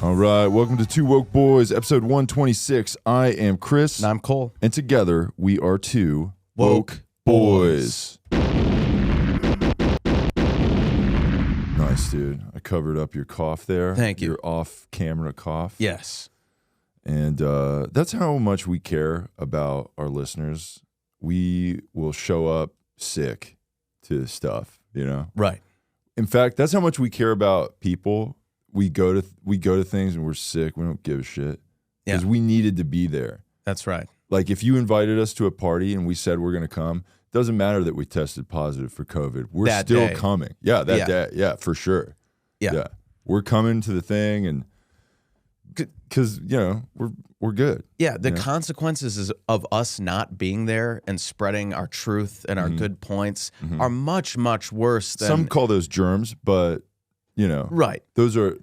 All right, welcome to Two Woke Boys, episode 126. I am Chris. And I'm Cole. And together, we are two Woke Boys. Nice, dude. I covered up your cough there. Thank you. Your off-camera cough. Yes. And that's how much we care about our listeners. We will show up sick to stuff, you know? Right. In fact, that's how much we care about people. We go to things and we're sick. We don't give a shit because we needed to be there. That's right. Like if you invited us to a party and we said we're going to come, doesn't matter that we tested positive for COVID. We're that still day. Coming. Yeah, that day. Yeah, for sure. Yeah. We're coming to the thing and because, you know, we're good. Yeah, the consequences of us not being there and spreading our truth and our good points are much, much worse than... Some call those germs, but, you know. Right. Those are...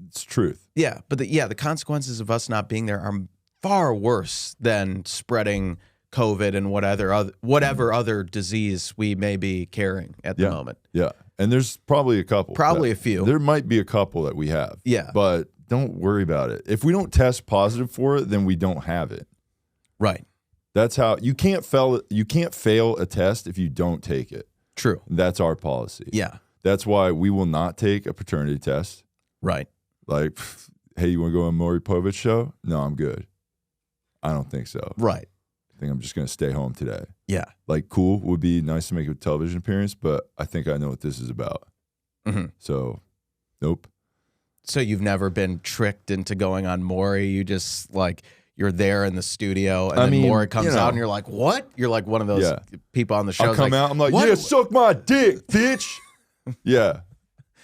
It's truth. Yeah, but the consequences of us not being there are far worse than spreading COVID and whatever other disease we may be carrying at the moment. Yeah, and there's probably a couple. Probably a few. There might be a couple that we have. Yeah. But don't worry about it. If we don't test positive for it, then we don't have it. Right. That's how you can't fail a test if you don't take it. True. That's our policy. Yeah. That's why we will not take a paternity test. Right. Like, hey, you want to go on Maury Povich show? No, I'm good. I don't think so. Right. I think I'm just going to stay home today. Yeah. Like, cool, would be nice to make a television appearance, but I think I know what this is about. So, nope. So you've never been tricked into going on Maury? You just, like, you're there in the studio, and then Maury comes out, and you're like, what? You're like one of those people on the show. I'll come out, I'm like, what? Yeah, suck my dick, bitch. Yeah.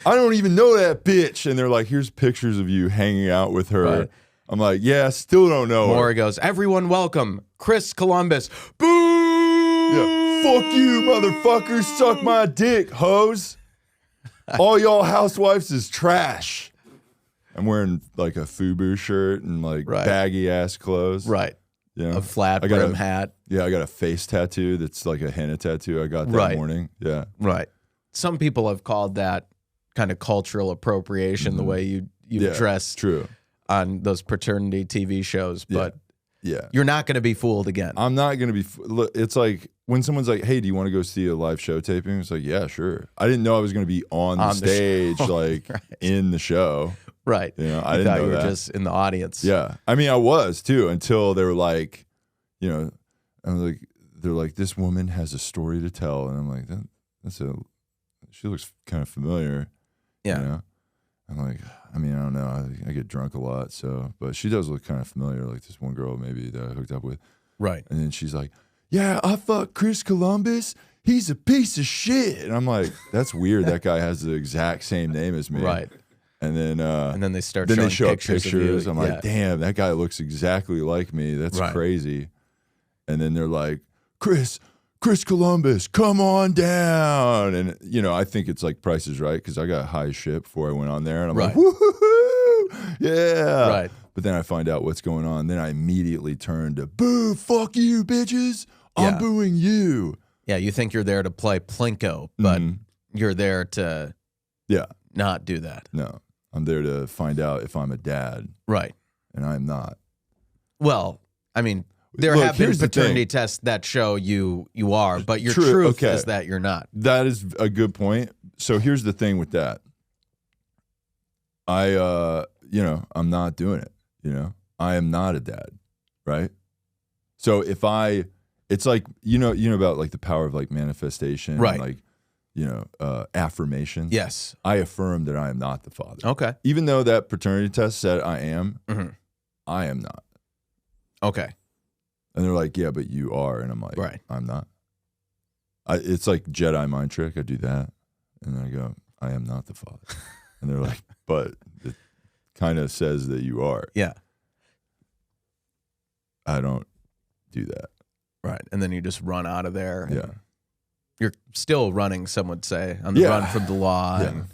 I don't even know that bitch. And they're like, here's pictures of you hanging out with her. Right. I'm like, yeah, still don't know Maury her. Goes, everyone welcome, Chris Columbus. Boo! Yeah. Fuck you, motherfuckers. Suck my dick, hoes. All y'all housewives is trash. I'm wearing like a FUBU shirt and like baggy ass clothes. Right. You know? A flat brim hat. Yeah, I got a face tattoo that's like a henna tattoo I got that morning. Yeah. Right. Some people have called that kind of cultural appropriation, the way you dress on those paternity TV shows. But you're not going to be fooled again. I'm not going to be. Look, it's like when someone's like, hey, do you want to go see a live show taping? It's like, yeah, sure. I didn't know I was going to be on the stage, like in the show. Right. You know, I didn't know you were that. just in the audience. Yeah. I mean, I was too until they were like, you know, they're like, this woman has a story to tell. And I'm like, she looks kind of familiar. Yeah. You know? I'm like, I mean, I don't know. I get drunk a lot. So, but she does look kind of familiar. Like this one girl maybe that I hooked up with. Right. And then she's like, yeah, I fucked Chris Columbus. He's a piece of shit. And I'm like, that's weird. That guy has the exact same name as me. Right. And then they start showing showing pictures. of you. I'm like, damn, that guy looks exactly like me. That's crazy. And then they're like, Chris Columbus, come on down. And, you know, I think it's like Price is Right because I got high as shit before I went on there. And I'm like, woo-hoo-hoo, yeah. Right. But then I find out what's going on. Then I immediately turn to, boo, fuck you, bitches. I'm booing you. Yeah, you think you're there to play Plinko, but you're there to not do that. No, I'm there to find out if I'm a dad. Right. And I'm not. Well, I mean... There have been paternity tests that show you are, but your truth is that you're not. That is a good point. So here's the thing with that. I'm not doing it. You know, I am not a dad, right? So it's like you know about like the power of like manifestation, right? And like affirmation. Yes, I affirm that I am not the father. Okay, even though that paternity test said I am, I am not. Okay. And they're like, yeah, but you are. And I'm like, right. I'm not. It's like Jedi mind trick. I do that. And then I go, I am not the father. And they're like, but it kind of says that you are. Yeah. I don't do that. Right. And then you just run out of there. Yeah. You're still running, some would say, on the run from the law and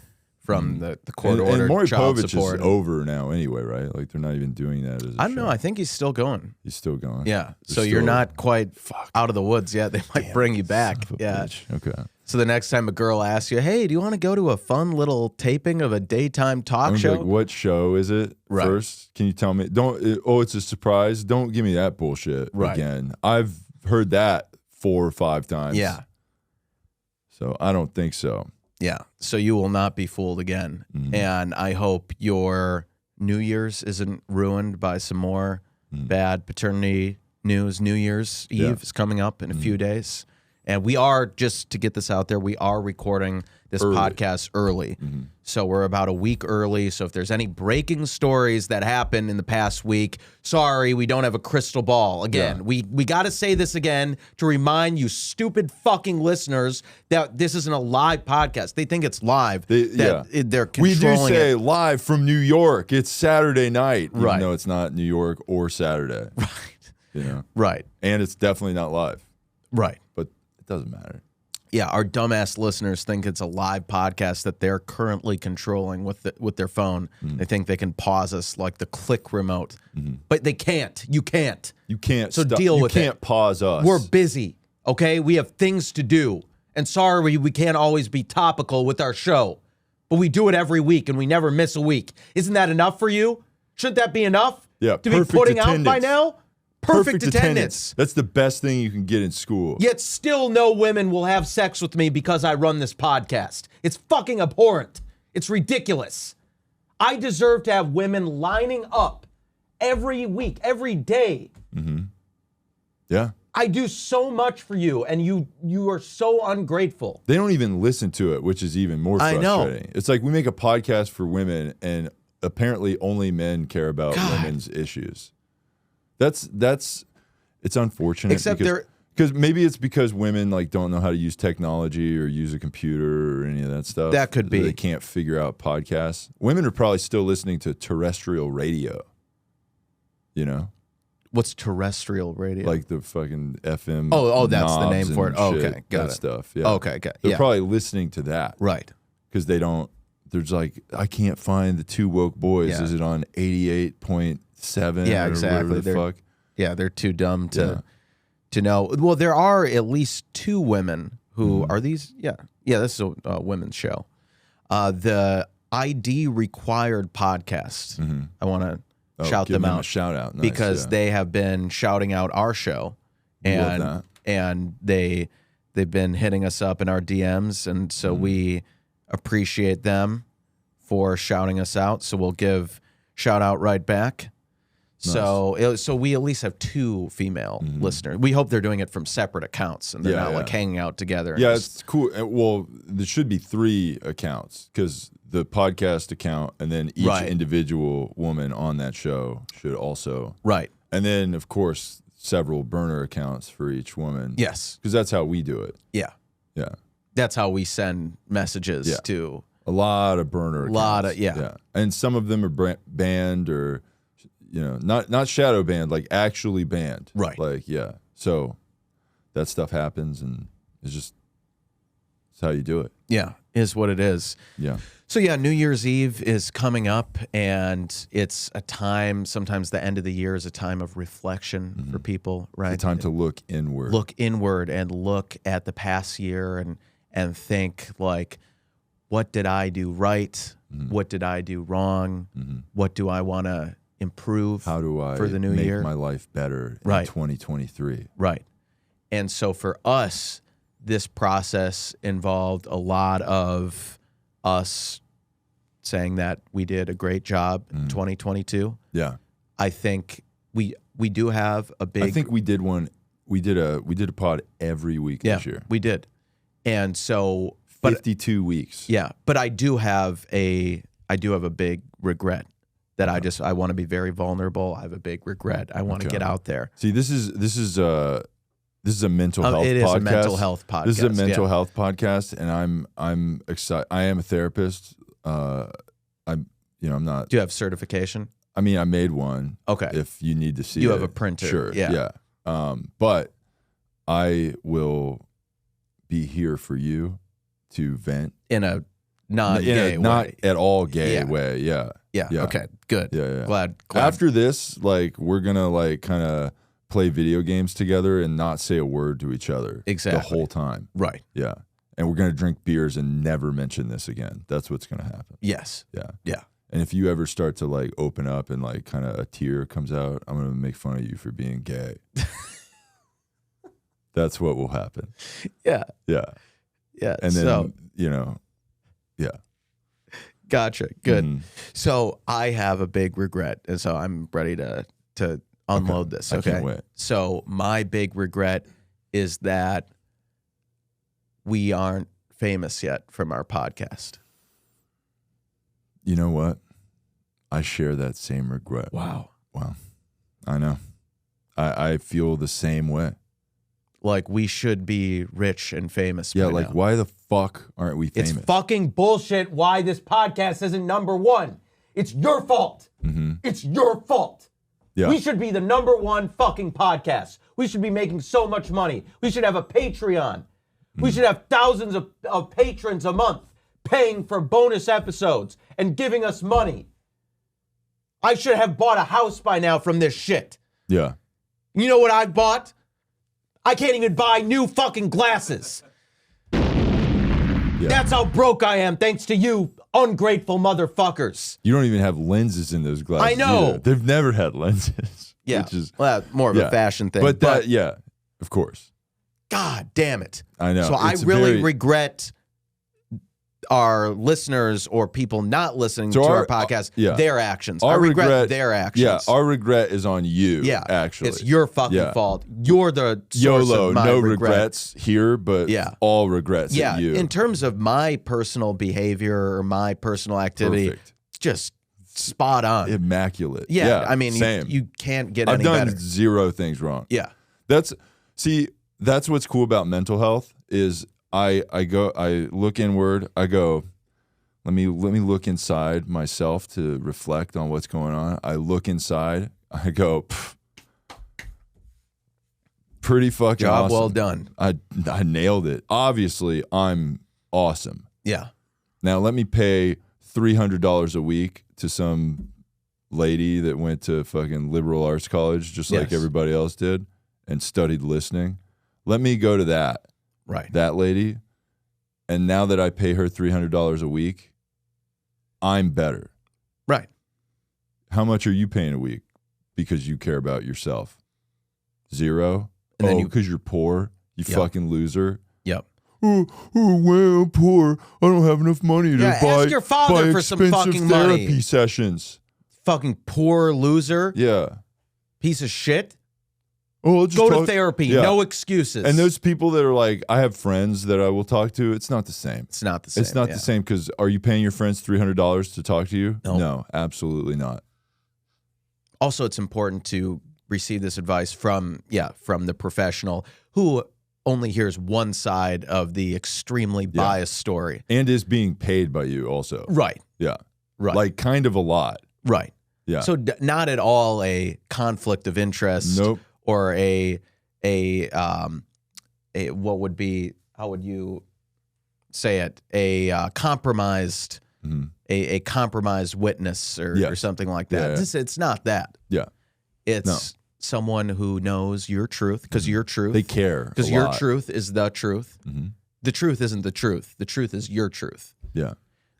from the court order. And Maury child Povich support. is over now anyway, right? Like they're not even doing that as a I don't show. know. I think he's still going. He's still going. Yeah. So you're not quite out of the woods yet. They might bring you back. Yeah. Bitch. Okay. So the next time a girl asks you, hey, do you want to go to a fun little taping of a daytime talk show? Like, what show is it first? Can you tell me? It's a surprise. Don't give me that bullshit again. I've heard that 4 or 5 times. Yeah. So I don't think so. Yeah. So you will not be fooled again. And I hope your New Year's isn't ruined by some more bad paternity news. New Year's Eve is coming up in a few days. And we are, just to get this out there, we are recording this podcast early. So we're about a week early. So if there's any breaking stories that happened in the past week, sorry, we don't have a crystal ball. Again, we got to say this again to remind you stupid fucking listeners that this isn't a live podcast. They think it's live. They're controlling We do say it. live from New York. It's Saturday night, even though it's not New York or Saturday. Right. You know? Right. And it's definitely not live. Right. But it doesn't matter. Yeah, our dumbass listeners think it's a live podcast that they're currently controlling with their phone. They think they can pause us like the click remote, but they can't. You can't. You can't. So deal with it. You can't pause us. We're busy, okay? We have things to do. And sorry, we can't always be topical with our show, but we do it every week and we never miss a week. Isn't that enough for you? Shouldn't that be enough? Yeah, to be putting out by now? Perfect attendance. That's the best thing you can get in school. Yet still no women will have sex with me because I run this podcast. It's fucking abhorrent. It's ridiculous. I deserve to have women lining up every week, every day. Yeah. I do so much for you, and you are so ungrateful. They don't even listen to it, which is even more frustrating. I know. It's like we make a podcast for women, and apparently only men care about women's issues. It's unfortunate. Except because maybe it's because women like don't know how to use technology or use a computer or any of that stuff. That could be. They can't figure out podcasts. Women are probably still listening to terrestrial radio. You know? What's terrestrial radio? Like the fucking FM. Oh, that's the name for it. Oh, okay, got it. Stuff. Yeah. Okay, They're probably listening to that. Right. Because they don't. There's like, I can't find the Two Woke Boys. Yeah. Is it on 88.7? Yeah, exactly. They're too dumb to know. Well, there are at least 2 women who are these. Yeah. This is a women's show. The ID Required podcast. I want to shout them out. A shout out, nice, because they have been shouting out our show, and they've been hitting us up in our DMs, and so we appreciate them for shouting us out. So we'll give shout out right back. Nice. So we at least have 2 female listeners. We hope they're doing it from separate accounts and they're not like hanging out together. Yeah, it's cool. Well, there should be 3 accounts because the podcast account and then each individual woman on that show should also. Right. And then, of course, several burner accounts for each woman. Yes. Because that's how we do it. Yeah. Yeah. That's how we send messages to. A lot of burner accounts. Yeah. And some of them are banned or, not shadow banned, like actually banned. Right. Like, so that stuff happens and it's how you do it. Yeah, is what it is. Yeah. So New Year's Eve is coming up, and it's a time, sometimes the end of the year is a time of reflection for people, right? It's a time to look inward. Look inward and look at the past year and think like, what did I do right? What did I do wrong? What do I want to improve? How do I for the new make year? my life better in 2023? Right. And so for us, this process involved a lot of us saying that we did a great job in 2022. Yeah. I think we do have a big. I think we did one. We did a pod every week this year. We did. And so 52 weeks. Yeah, but I do have a big regret that I want to be very vulnerable. I have a big regret. I want to get out there. See, this is a mental health podcast. It is a mental health podcast. This is a mental health podcast, and I'm excited. I am a therapist. I'm not. Do you have certification? I mean, I made one. Okay. If you need to see you have a printer. Sure. Yeah. But I will be here for you to vent in a non-gay way. Not at all gay way. Yeah. Okay. Good. Yeah. Glad. After this, we're gonna kind of play video games together and not say a word to each other. Exactly. The whole time. Right. Yeah. And we're going to drink beers and never mention this again. That's what's going to happen. Yes. Yeah. Yeah. And if you ever start to like open up and like kind of a tear comes out, I'm going to make fun of you for being gay. That's what will happen. Yeah. Yeah. Yeah. And then, you know, yeah. Gotcha. Good. So I have a big regret. And so I'm ready to unload this. Okay. I can't wait. So my big regret is that we aren't famous yet from our podcast. You know what? I share that same regret. Wow. Wow. I know. I feel the same way. Like we should be rich and famous. Yeah, by like now. why the fuck aren't we famous? It's fucking bullshit why this podcast isn't #1. It's your fault. It's your fault. Yeah. We should be the #1 fucking podcast. We should be making so much money. We should have a Patreon. We should have thousands of patrons a month paying for bonus episodes and giving us money. I should have bought a house by now from this shit. Yeah. You know what I bought? I can't even buy new fucking glasses. Yeah. That's how broke I am, thanks to you ungrateful motherfuckers. You don't even have lenses in those glasses. I know. Either. They've never had lenses. Yeah. Which is, well, more of a fashion thing. But that, yeah, of course. God damn it. I know. So It's I really very- regret our listeners or people not listening So to our- our podcast, yeah. their actions. Our I regret their actions. Yeah, our regret is on you. Yeah, actually, it's your fucking Yeah. fault. You're the source YOLO. of my No regret. regrets here, but Yeah. all regrets. Yeah, at you. in terms of my personal behavior or my personal activity, Perfect. just spot on. Immaculate. Yeah, I mean, same. you can't get I've any done better. 0 things wrong. Yeah, That's what's cool about mental health is I look inward. I go, let me look inside myself to reflect on what's going on. I look inside. I go, pretty fucking job awesome. well done. I nailed it. Obviously, I'm awesome. Yeah, Now let me pay $300 a week to some lady that went to fucking liberal arts college, just like Yes. everybody else did, and studied listening. Let me go to right. that lady, and now that I pay her $300 a week, I'm better. Right. How much are you paying a week because you care about yourself? 0? And then because you're poor, you Yep. fucking loser. Yep. Oh, well, I'm poor. I don't have enough money to Yeah, buy, ask your father buy for some expensive fucking therapy money. sessions. Fucking poor loser, Yeah. piece of shit. Oh, I'll just Go talk- to therapy. Yeah. No excuses. And those people that are like, I have friends that I will talk to. It's not the same. it's not the same. It's not yeah. the same because are you paying your friends $300 to talk to you? No. No, absolutely not. Also, it's important to receive this advice from the professional who only hears one side of the extremely biased story. And is being paid by you also. Right. Yeah. Right. Like kind of a lot. Right. Yeah. So not at all a conflict of interest. Nope. Or a what would be, how would you say it? A compromised a compromised witness or something like that. Yeah. It's not that. Yeah. It's someone who knows your truth because your truth. They care. Because a your lot. truth is the truth. The truth isn't the truth. The truth is your truth. Yeah.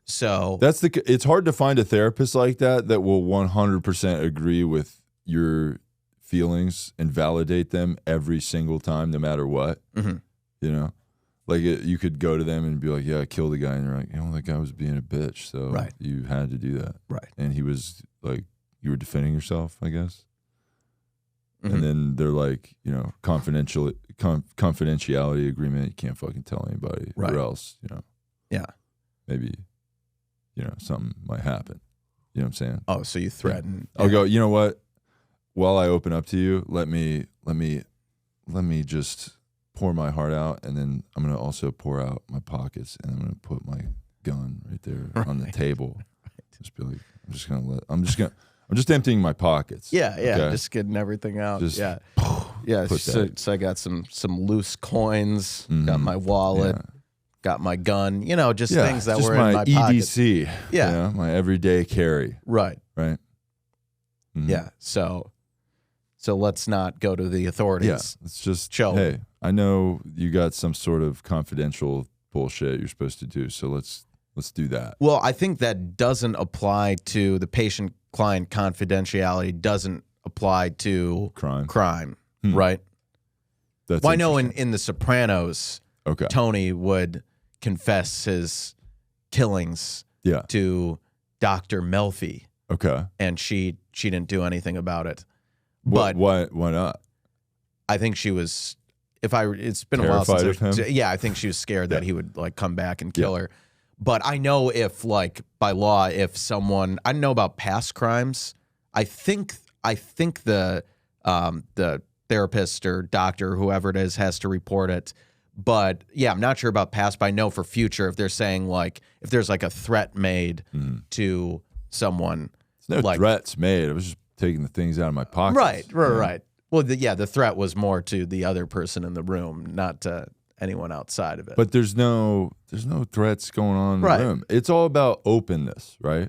So It's hard to find a therapist like that will 100% agree with your feelings and validate them every single time, no matter what. You know, like you could go to them and be like, "Yeah, I killed a guy," and they're like, "You know, that guy was being a bitch, so Right. you had to do that." Right. And he was like, "You were defending yourself, I guess." And then they're like, you know, confidentiality agreement. You can't fucking tell anybody, Right. or else, you know, yeah. maybe, you know, something might happen. You know what I'm saying? Oh, so you threaten. I'll go, you know what? While I open up to you, let me just pour my heart out, and then I'm gonna also pour out my pockets, and I'm gonna put my gun right there on the table. Just be like, I'm just emptying my pockets. Yeah, okay? just getting everything out. Just yeah. put So I got some loose coins, got my wallet, got my gun, just things that just were in my pocket. EDC. Yeah. you know, my everyday carry. Right. Right. Mhm. Yeah. So let's not go to the authorities. Yeah, it's just Chill. hey, I know you got some sort of confidential bullshit you're supposed to do. So let's do that. Well, I think that doesn't apply to the patient-client confidentiality. Doesn't apply to crime, right? That's well, I know in The Sopranos, okay, Tony would confess his killings to Dr. Melfi. Okay. And she didn't do anything about it. But But why not? I think she was it's been Terrified a while since of him? yeah, I think she was scared that he would like come back and kill her. But I know if like by law, if someone I don't know about past crimes, I think the therapist or doctor, whoever it is, has to report it. But yeah, I'm not sure about past, but I know for future, if they're saying like, if there's like a threat made to someone. There's no threats made. I was just taking the things out of my pocket. Right. Well, the threat was more to the other person in the room, not to anyone outside of it. But there's no threats going on in the room. It's all about openness, right?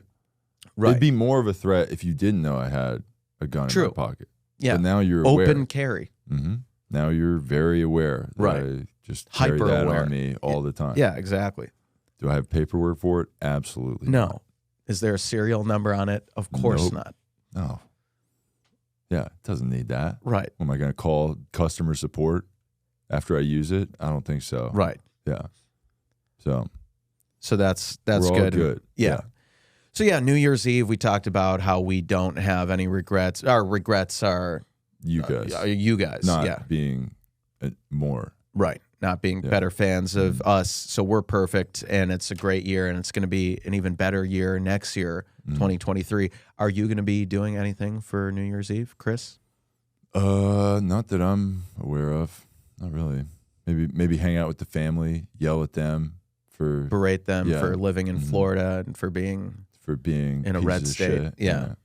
Right. It'd be more of a threat if you didn't know I had a gun in my pocket. Yeah. But now you're aware. Open carry. Mm-hmm. Now you're very aware that I just carry that Hyper-aware. on me all the time. Yeah, exactly. Do I have paperwork for it? Absolutely No. not. Is there a serial number on it? Of course not. No. Yeah, it doesn't need that. Right. Am I going to call customer support after I use it? I don't think so. Right. Yeah. So that's we're all good. good. Yeah. So yeah, New Year's Eve, we talked about how we don't have any regrets. Our regrets are you guys. You guys. Not being more. Right. Not being better fans of us. So we're perfect, and it's a great year, and it's going to be an even better year next year, 2023. Are you going to be doing anything for New Year's Eve, Chris? Not that I'm aware of. Not really. Maybe hang out with the family, yell at them berate them for living in Florida and for being in a red state. Shit. Yeah.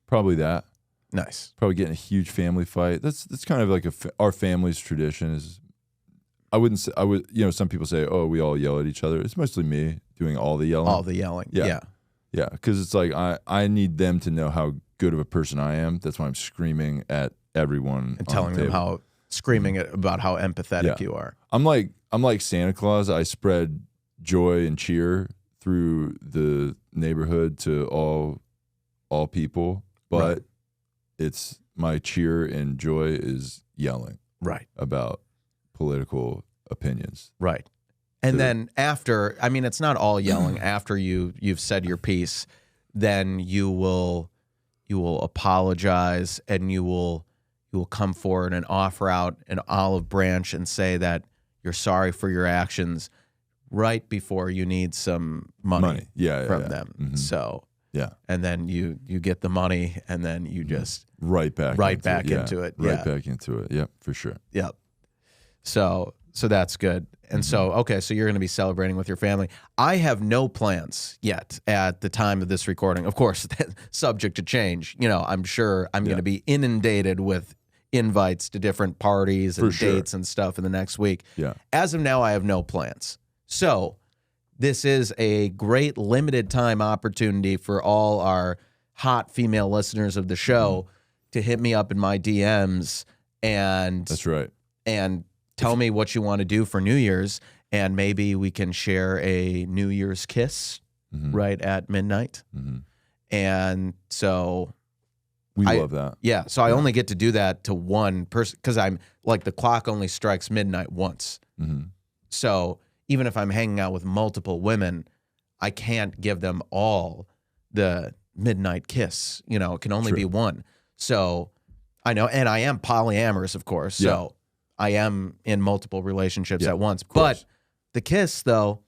Probably that. Nice. Probably getting a huge family fight. That's kind of like our family's tradition is. I wouldn't say some people say, oh, we all yell at each other. It's mostly me doing all the yelling. All the yelling. Yeah. Yeah. Because it's like I need them to know how good of a person I am. That's why I'm screaming at everyone and telling them how screaming about how empathetic you are. I'm like Santa Claus. I spread joy and cheer through the neighborhood to all people, but it's my cheer and joy is yelling about political opinions. Right. And then after, I mean, it's not all yelling. After you've said your piece, then you will apologize and you will come forward and offer out an olive branch and say that you're sorry for your actions right before you need some money from them. Mm-hmm. So and then you get the money and then you just right back into it. Right back into it. Yep, for sure. Yep. So that's good. And so you're going to be celebrating with your family. I have no plans yet at the time of this recording. Of course, subject to change. I'm sure I'm going to be inundated with invites to different parties and dates and stuff in the next week. Yeah. As of now, I have no plans. So this is a great limited time opportunity for all our hot female listeners of the show to hit me up in my DMs and that's right. And tell me what you want to do for New Year's, and maybe we can share a New Year's kiss right at midnight. And so we love that. Yeah. So I only get to do that to one person because I'm like the clock only strikes midnight once. So even if I'm hanging out with multiple women, I can't give them all the midnight kiss. It can only be one. So I know, and I am polyamorous, of course. So I am in multiple relationships at once. But the kiss, though,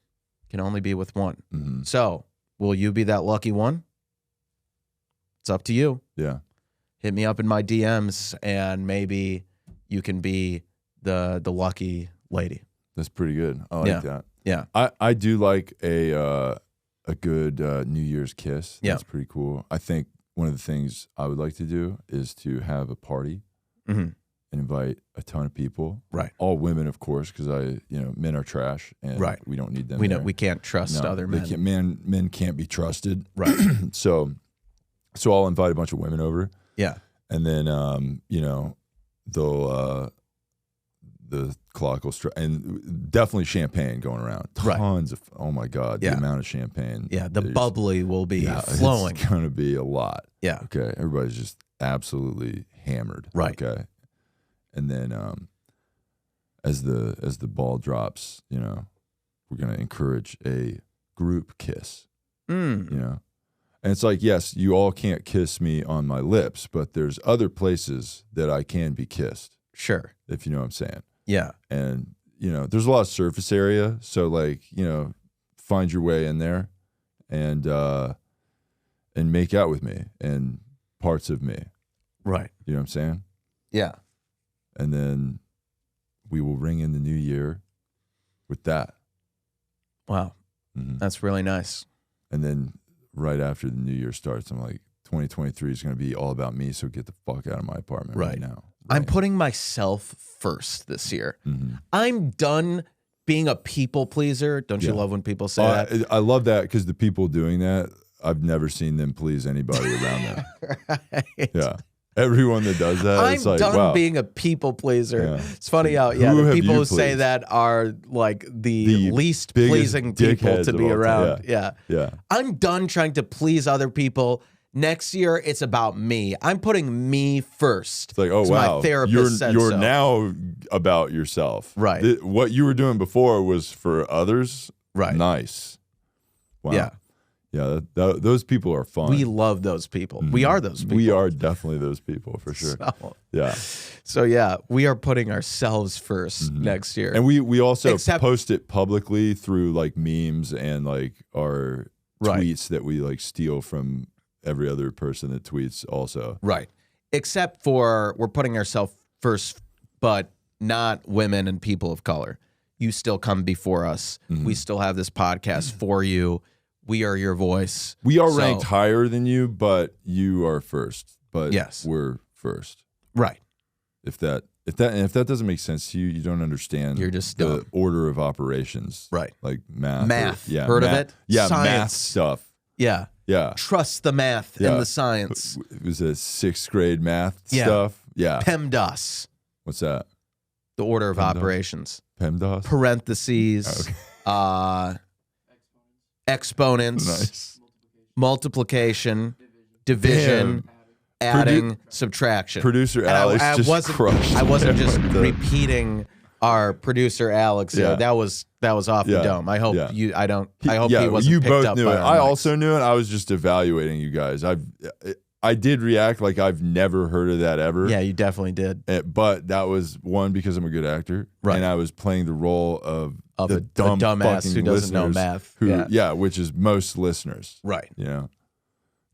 can only be with one. So will you be that lucky one? It's up to you. Yeah. Hit me up in my DMs, and maybe you can be the lucky lady. That's pretty good. I like that. Yeah. I do like a good New Year's kiss. That's pretty cool. I think one of the things I would like to do is to have a party and invite a ton of people. Right. All women, of course, because men are trash and we don't need them. We can't trust other men. Men can't be trusted. Right. So I'll invite a bunch of women over. Yeah. And then the clock will strike, and definitely champagne going around. Tons of, oh my God, the amount of champagne. Yeah, the bubbly will be flowing. It's going to be a lot. Yeah. Okay, everybody's just absolutely hammered. Right. Okay, and then as the ball drops, you know, we're going to encourage a group kiss. You know, and it's like, yes, you all can't kiss me on my lips, but there's other places that I can be kissed. Sure. If you know what I'm saying. Yeah. And, you know, there's a lot of surface area. So, like, you know, find your way in there and make out with me and parts of me. Right. You know what I'm saying? Yeah. And then we will ring in the new year with that. Wow. That's really nice. And then right after the new year starts, I'm like, 2023 is going to be all about me. So get the fuck out of my apartment right now. I'm putting myself first this year. I'm done being a people pleaser. Don't you love when people say that? I love that because the people doing that, I've never seen them please anybody around them. Right. Yeah. Everyone that does that, I'm it's like, done wow. being a people pleaser. Yeah. It's funny how, the people who say that are like the least pleasing people to be around. Yeah. I'm done trying to please other people. Next year, it's about me. I'm putting me first. It's like, oh, wow. My therapist said you're so. Now about yourself. Right. What you were doing before was for others. Right. Nice. Wow. Yeah. Yeah, those people are fun. We love those people. We are those people. We are definitely those people for sure. So yeah, we are putting ourselves first next year. And we also post it publicly through like memes and like our tweets that we like steal from every other person that tweets also. Right. Except for we're putting ourselves first, but not women and people of color. You still come before us. We still have this podcast for you. We are your voice. We are ranked higher than you, but you are first. But we're first. Right. If that doesn't make sense to you, you don't understand. You're just the order of operations. Right. Like math. Heard of it? Yeah, Science. math stuff. Yeah. Yeah. Trust the math and the science. It was a 6th grade math stuff. Yeah. PEMDAS. What's that? The order of operations. PEMDAS? Parentheses. Okay. Exponents. Nice. Multiplication. Division. Adding. Subtraction. Producer Alex just crushed. I wasn't just repeating our producer Alex. Yeah. That was off the dome. I hope you. I don't. I hope he wasn't. You picked both up knew by it. our I mics. also knew it. I was just evaluating you guys. I did react like I've never heard of that ever. Yeah, you definitely did. But that was one because I'm a good actor, and I was playing the role of the dumbass who doesn't know math. Which is most listeners, right? You know,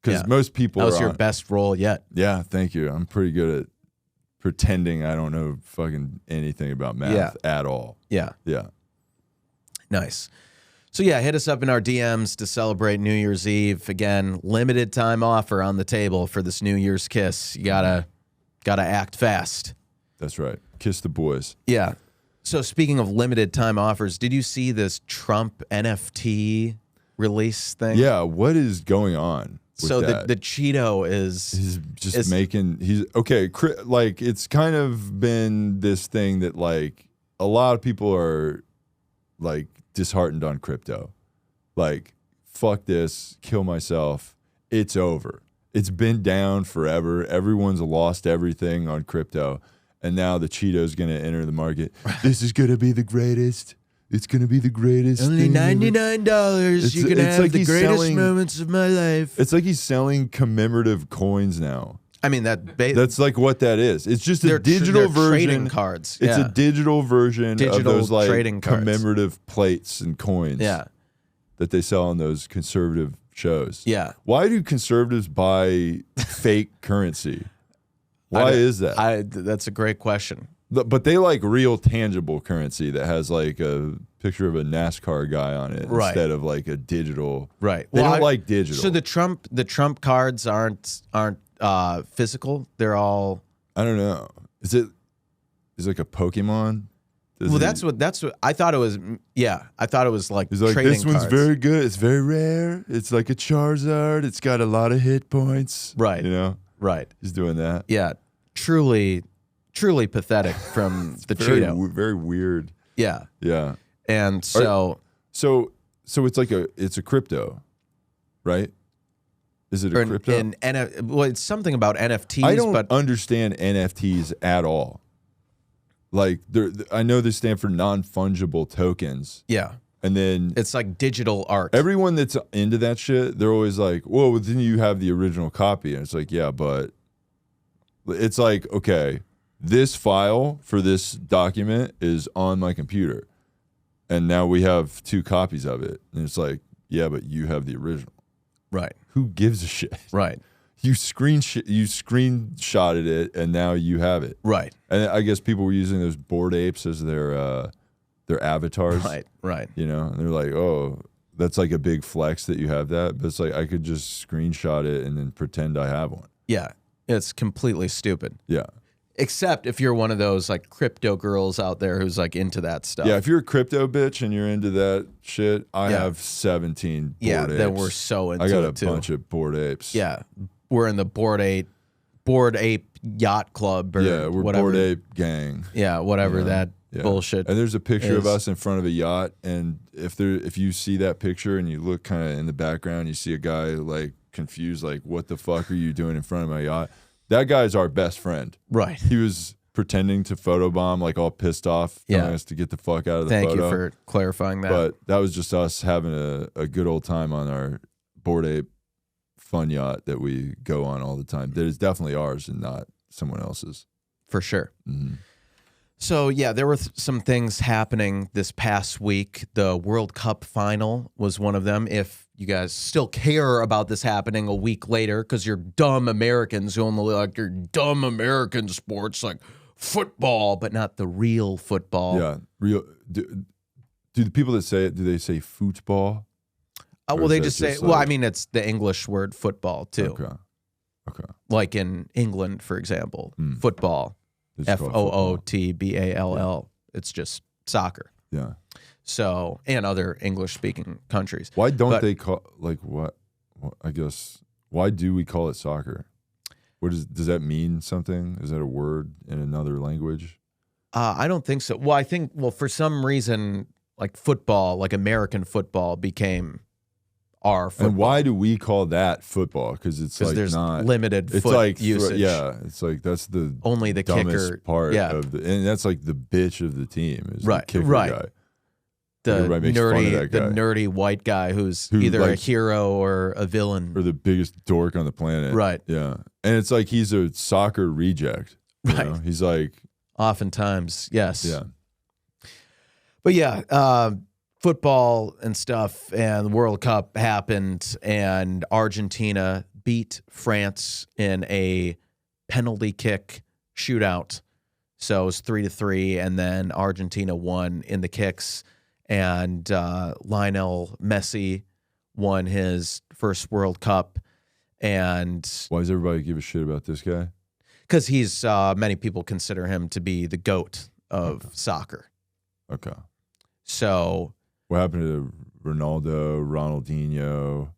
because most people. That was your best role yet. Yeah, thank you. I'm pretty good at pretending I don't know fucking anything about math at all. Yeah. Nice. So yeah, hit us up in our DMs to celebrate New Year's Eve. Again, limited time offer on the table for this New Year's kiss. You gotta act fast. That's right. Kiss the boys. Yeah. So speaking of limited time offers, did you see this Trump NFT release thing? Yeah. What is going on? So the Cheeto is making. He's okay. Like it's kind of been this thing that like a lot of people are like disheartened on crypto. Like, fuck this, kill myself. It's over. It's been down forever. Everyone's lost everything on crypto. And now the Cheeto's going to enter the market. This is going to be the greatest. It's going to be the greatest. Only $99. You can have like the greatest moments of my life. It's like he's selling commemorative coins now. I mean, that's like what that is. It's just a digital version. Trading cards. It's a digital version of those like trading cards. Commemorative plates and coins. Yeah. That they sell on those conservative shows. Yeah. Why do conservatives buy fake currency? Why is that? That's a great question. But they like real tangible currency that has like a picture of a NASCAR guy on it instead of like a digital. Right. They don't like digital. So the Trump cards aren't physical. They're all. I don't know. Is it like a Pokemon? That's what I thought it was. Yeah, I thought it was like. He's like, trading this one's cards. very good. It's very rare. It's like a Charizard. It's got a lot of hit points. Right. You know. Right. He's doing that. Yeah. Truly truly pathetic from the Cheeto. Very weird. Yeah. Yeah. And so it's like it's a crypto, right? Is it a crypto? Well, it's something about NFTs. I don't understand NFTs at all. Like, I know they stand for non-fungible tokens. Yeah. And then it's like digital art. Everyone that's into that shit, they're always like, well, then you have the original copy. And it's like, yeah, but it's like, okay, this file for this document is on my computer. And now we have 2 copies of it. And it's like, yeah, but you have the original. Right. Who gives a shit? Right. You screenshotted it, and now you have it. Right. And I guess people were using those Bored Apes as their avatars. Right. Right. You know, and they're like, oh, that's like a big flex that you have that. But it's like, I could just screenshot it and then pretend I have one. Yeah. It's completely stupid. Yeah. Except if you're one of those like crypto girls out there who's like into that stuff. Yeah, if you're a crypto bitch and you're into that shit, I have 17 Bored Apes. That we're so into. I got a too. bunch of Bored Apes. Yeah, we're in the Bored Ape Yacht Club or yeah, we're whatever. Bored Ape gang. Yeah, whatever that bullshit. And there's a picture of us in front of a yacht, and if you see that picture and you look kind of in the background, you see a guy like confused, like, what the fuck are you doing in front of my yacht? That guy's our best friend. Right. He was pretending to photobomb, like all pissed off, telling us to get the fuck out of the photo. Thank you for clarifying that. But that was just us having a good old time on our Bored Ape fun yacht that we go on all the time. That is definitely ours and not someone else's. For sure. Mm-hmm. So, yeah, there were some things happening this past week. The World Cup final was one of them. If you guys still care about this happening a week later, because you're dumb Americans who only like your dumb American sports like football, but not the real football. Yeah, real. Do the people that say it, do they say football? Well, they just say, well, I mean, it's the English word football, too. Okay. Like in England, for example, football. Football. It's just soccer. Yeah. So, and other English-speaking countries. Why don't they call, like, what? I guess, why do we call it soccer? Does that mean something? Is that a word in another language? I don't think so. Well, I think, for some reason, like football, like American football became our football. And why do we call that football? Because it's like there's not limited it's foot like usage. Yeah, it's like that's the only the dumbest kicker part of and that's like the bitch of the team is the kicker guy. The the nerdy white guy who's either a hero or a villain. Or the biggest dork on the planet. Right. Yeah. And it's like he's a soccer reject. You know? He's like oftentimes, yes. Yeah. But yeah, football and stuff and the World Cup happened and Argentina beat France in a penalty kick shootout. So it was 3-3 and then Argentina won in the kicks and Lionel Messi won his first World Cup. And why does everybody give a shit about this guy? Because he's many people consider him to be the GOAT of soccer. Okay. So what happened to Ronaldinho,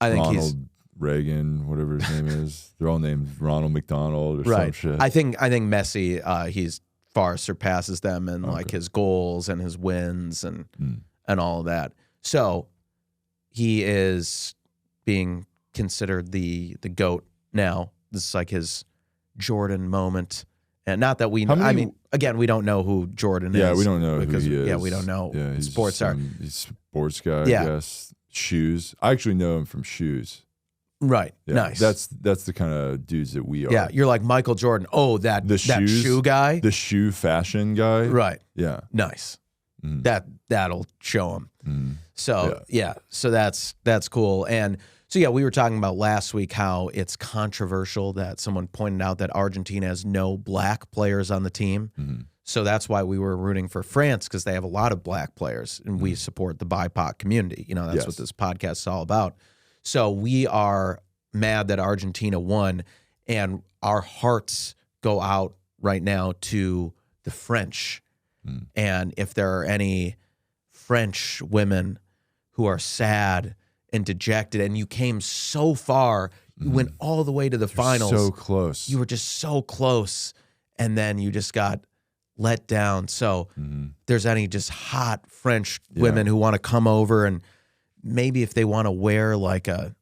I think Ronald Reagan, whatever his name is? They're all named Ronald McDonald or some shit. I think Messi, he's far surpasses them in like his goals and his wins and all of that. So he is being considered the GOAT now. This is like his Jordan moment. And not that we, I mean, again, we don't know who Jordan is. Yeah, we don't know because, who he is. Yeah, we don't know. Yeah, he's sports are. He's a sports guy, I guess. Shoes. I actually know him from Shoes. Right. Yeah, nice. That's the kind of dudes that we are. Yeah, you're like Michael Jordan. Oh, that shoe guy? The shoe fashion guy. Right. Yeah. Nice. That'll show him. So, so that's cool. And so, yeah, we were talking about last week how it's controversial that someone pointed out that Argentina has no black players on the team. So that's why we were rooting for France, because they have a lot of black players, and we support the BIPOC community. You know, that's what this podcast is all about. So we are mad that Argentina won, and our hearts go out right now to the French. And if there are any French women who are sad and dejected, and you came so far, you went all the way to the finals. So close. You were just so close, and then you just got let down. So there's any just hot French women who want to come over, and maybe if they want to wear like a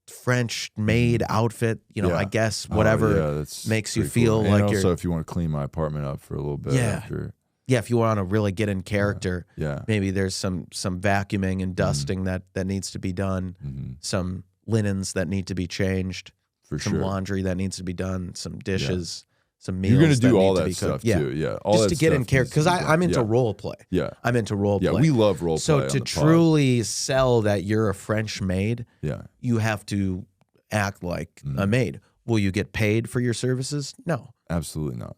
French maid outfit, you know, I guess whatever makes you feel cool. like and you're. Also, if you want to clean my apartment up for a little bit after. Yeah, if you want to really get in character, maybe there's some vacuuming and dusting that needs to be done, some linens that need to be changed, some laundry that needs to be done, some dishes, some meals. You're going to do all that that stuff too. Yeah, all just that to get in character, because I'm into role play. Yeah, I'm into role play. Yeah, we love role play. So to truly sell that you're a French maid, you have to act like a maid. Will you get paid for your services? No, absolutely not.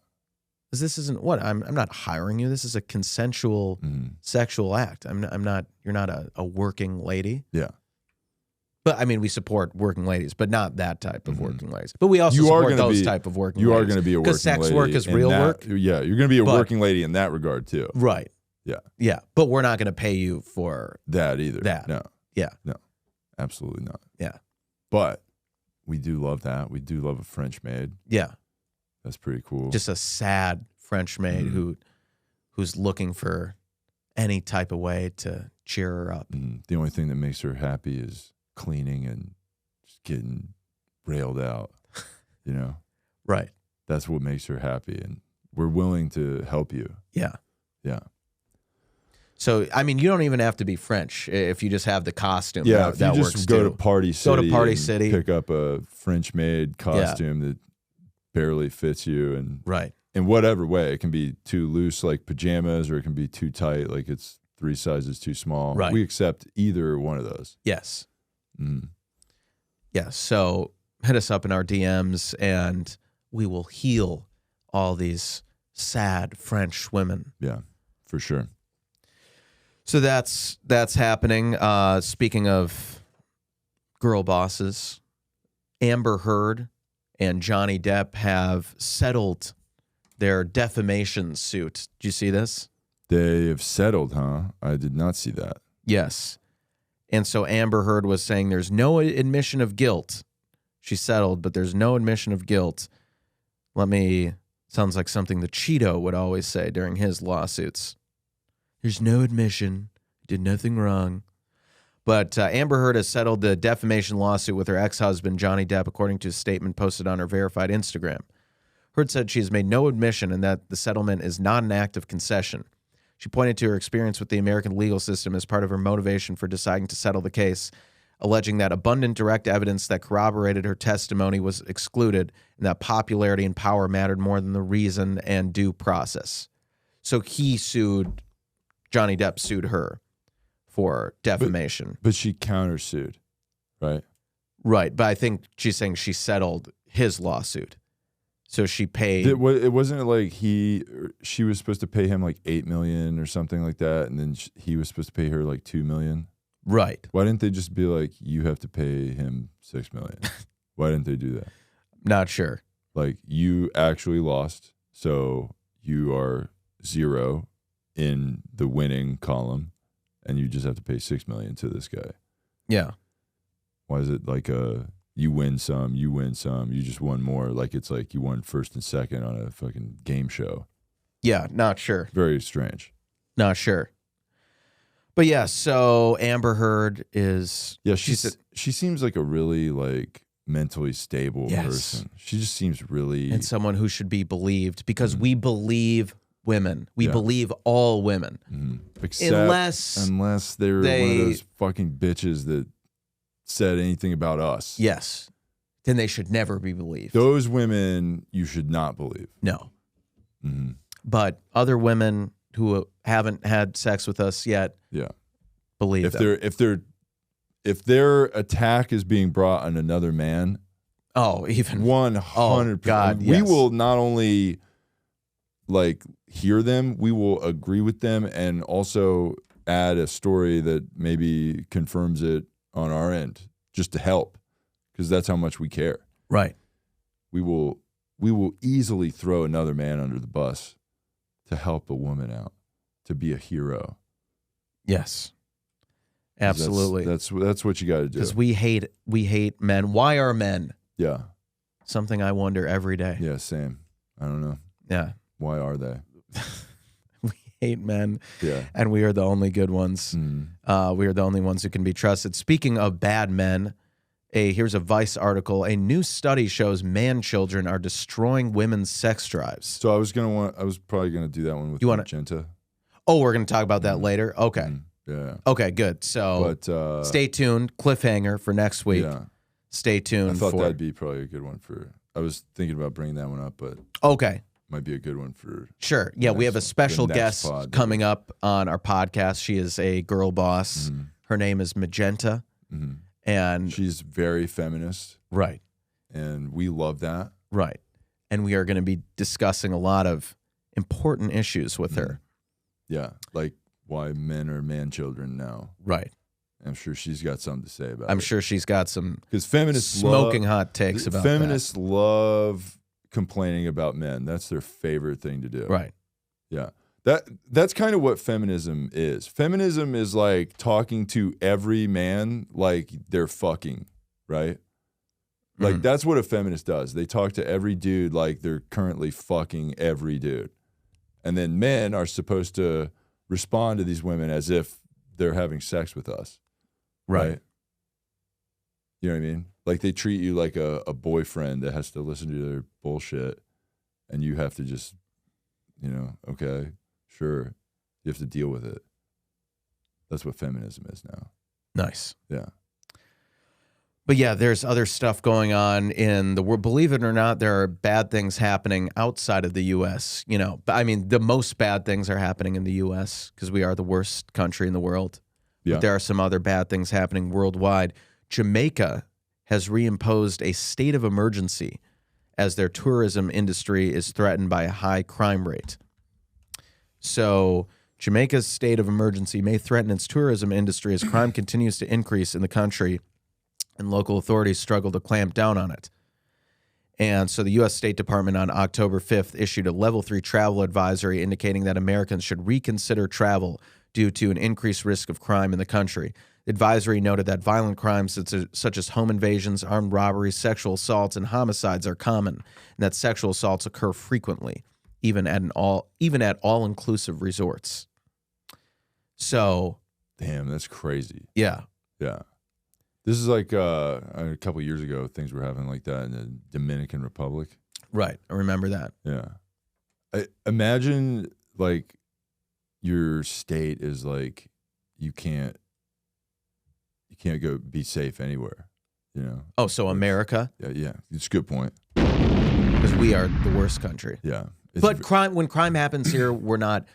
Because this isn't what I'm not hiring you. This is a consensual sexual act. I'm not. You're not a working lady. Yeah. But I mean, we support working ladies, but not that type of working ladies. But we also support those type of working ladies. You are going to be a working lady. Because sex work is real work. Yeah, you're going to be a working lady in that regard too. Right. Yeah. Yeah. But we're not going to pay you for that either. No. Yeah. No. Absolutely not. Yeah. But we do love that. We do love a French maid. Yeah. That's pretty cool. Just a sad French maid who's looking for any type of way to cheer her up. The only thing that makes her happy is cleaning and just getting railed out, you know? Right. That's what makes her happy. And we're willing to help you. Yeah. Yeah. So, I mean, you don't even have to be French if you just have the costume. Yeah, that you works just go too. to Party City. Go to Party City. Pick up a French-made costume that barely fits you. And in whatever way. It can be too loose like pajamas, or it can be too tight like it's 3 sizes too small. Right. We accept either one of those. Yes. Yeah, so hit us up in our DMs and we will heal all these sad French women. Yeah, for sure. So that's happening. Speaking of girl bosses, Amber Heard and Johnny Depp have settled their defamation suit. Did you see this? They have settled, huh? I did not see that. Yes. And so Amber Heard was saying there's no admission of guilt. She settled, but there's no admission of guilt. Sounds like something the Cheeto would always say during his lawsuits. There's no admission. Did nothing wrong. But Amber Heard has settled the defamation lawsuit with her ex-husband, Johnny Depp, according to a statement posted on her verified Instagram. Heard said she has made no admission and that the settlement is not an act of concession. She pointed to her experience with the American legal system as part of her motivation for deciding to settle the case, alleging that abundant direct evidence that corroborated her testimony was excluded and that popularity and power mattered more than the reason and due process. So Johnny Depp sued her for defamation. But she countersued, right? Right, but I think she's saying she settled his lawsuit. So she paid. It wasn't like she was supposed to pay him like $8 million or something like that, and then he was supposed to pay her like $2 million. Right. Why didn't they just be like, you have to pay him $6 million? Why didn't they do that? Not sure. Like, you actually lost, so you are 0 in the winning column, and you just have to pay $6 million to this guy. Yeah. Why is it like you win some, you just won more? Like it's like you won first and second on a fucking game show. Yeah, not sure. Very strange. Not sure. But yeah, so Amber Heard is... Yeah, she seems like a really like mentally stable person. She just seems really... And someone who should be believed because we believe women. We believe all women. Except, unless they're one of those fucking bitches that said anything about us. Yes. Then they should never be believed. Those women you should not believe. No. But other women who haven't had sex with us yet, believe them. If their attack is being brought on another man, even 100%. God, we will not only like hear them, we will agree with them and also add a story that maybe confirms it on our end, just to help, because that's how much we care. Right. We will easily throw another man under the bus to help a woman out, to be a hero. Yes. Absolutely. That's what you got to do. Because we hate men. Why are men? Yeah. Something I wonder every day. Yeah, same. I don't know. Yeah. Why are they? We hate men. Yeah. And we are the only good ones. We are the only ones who can be trusted. Speaking of bad men, here's a Vice article. A new study shows man children are destroying women's sex drives. So I was probably gonna do that one with Magenta. Oh, we're gonna talk about that later. Okay. Yeah. Okay, good. So stay tuned. Cliffhanger for next week. Yeah. Stay tuned. I thought that'd be probably a good one I was thinking about bringing that one up, but okay. Might be a good one for sure. Yeah, we have a special guest coming up on our podcast. She is a girl boss. Her name is Magenta. And she's very feminist. Right. And we love that. Right. And we are going to be discussing a lot of important issues with her. Yeah. Like why men are man children now. Right. I'm sure she's got something to say about it. I'm sure she's got some because feminists smoking hot takes about that. Feminists love complaining about men. That's their favorite thing to do. Right. Yeah. That's kind of what feminism is. Feminism is like talking to every man like they're fucking, right? Like that's what a feminist does. They talk to every dude like they're currently fucking every dude. And then men are supposed to respond to these women as if they're having sex with us. Right? You know what I mean? Like they treat you like a boyfriend that has to listen to their bullshit and you have to just, okay, sure. You have to deal with it. That's what feminism is now. Nice. Yeah. But yeah, there's other stuff going on in the world. Believe it or not, there are bad things happening outside of the U.S. I mean, the most bad things are happening in the U.S. because we are the worst country in the world. Yeah. But there are some other bad things happening worldwide. Jamaica has reimposed a state of emergency as their tourism industry is threatened by a high crime rate. So Jamaica's state of emergency may threaten its tourism industry as crime continues to increase in the country and local authorities struggle to clamp down on it. And so the U.S. State Department on October 5th issued a Level 3 travel advisory indicating that Americans should reconsider travel due to an increased risk of crime in the country. The advisory noted that violent crimes such as home invasions, armed robberies, sexual assaults, and homicides are common, and that sexual assaults occur frequently, even at all-inclusive resorts. So, damn, that's crazy. Yeah. Yeah. This is like a couple years ago, things were happening like that in the Dominican Republic. Right. I remember that. Yeah. Imagine like your state is like you can't go be safe anywhere, Oh, so America? Yeah. It's a good point. Because we are the worst country. Yeah. But when crime happens here, we're not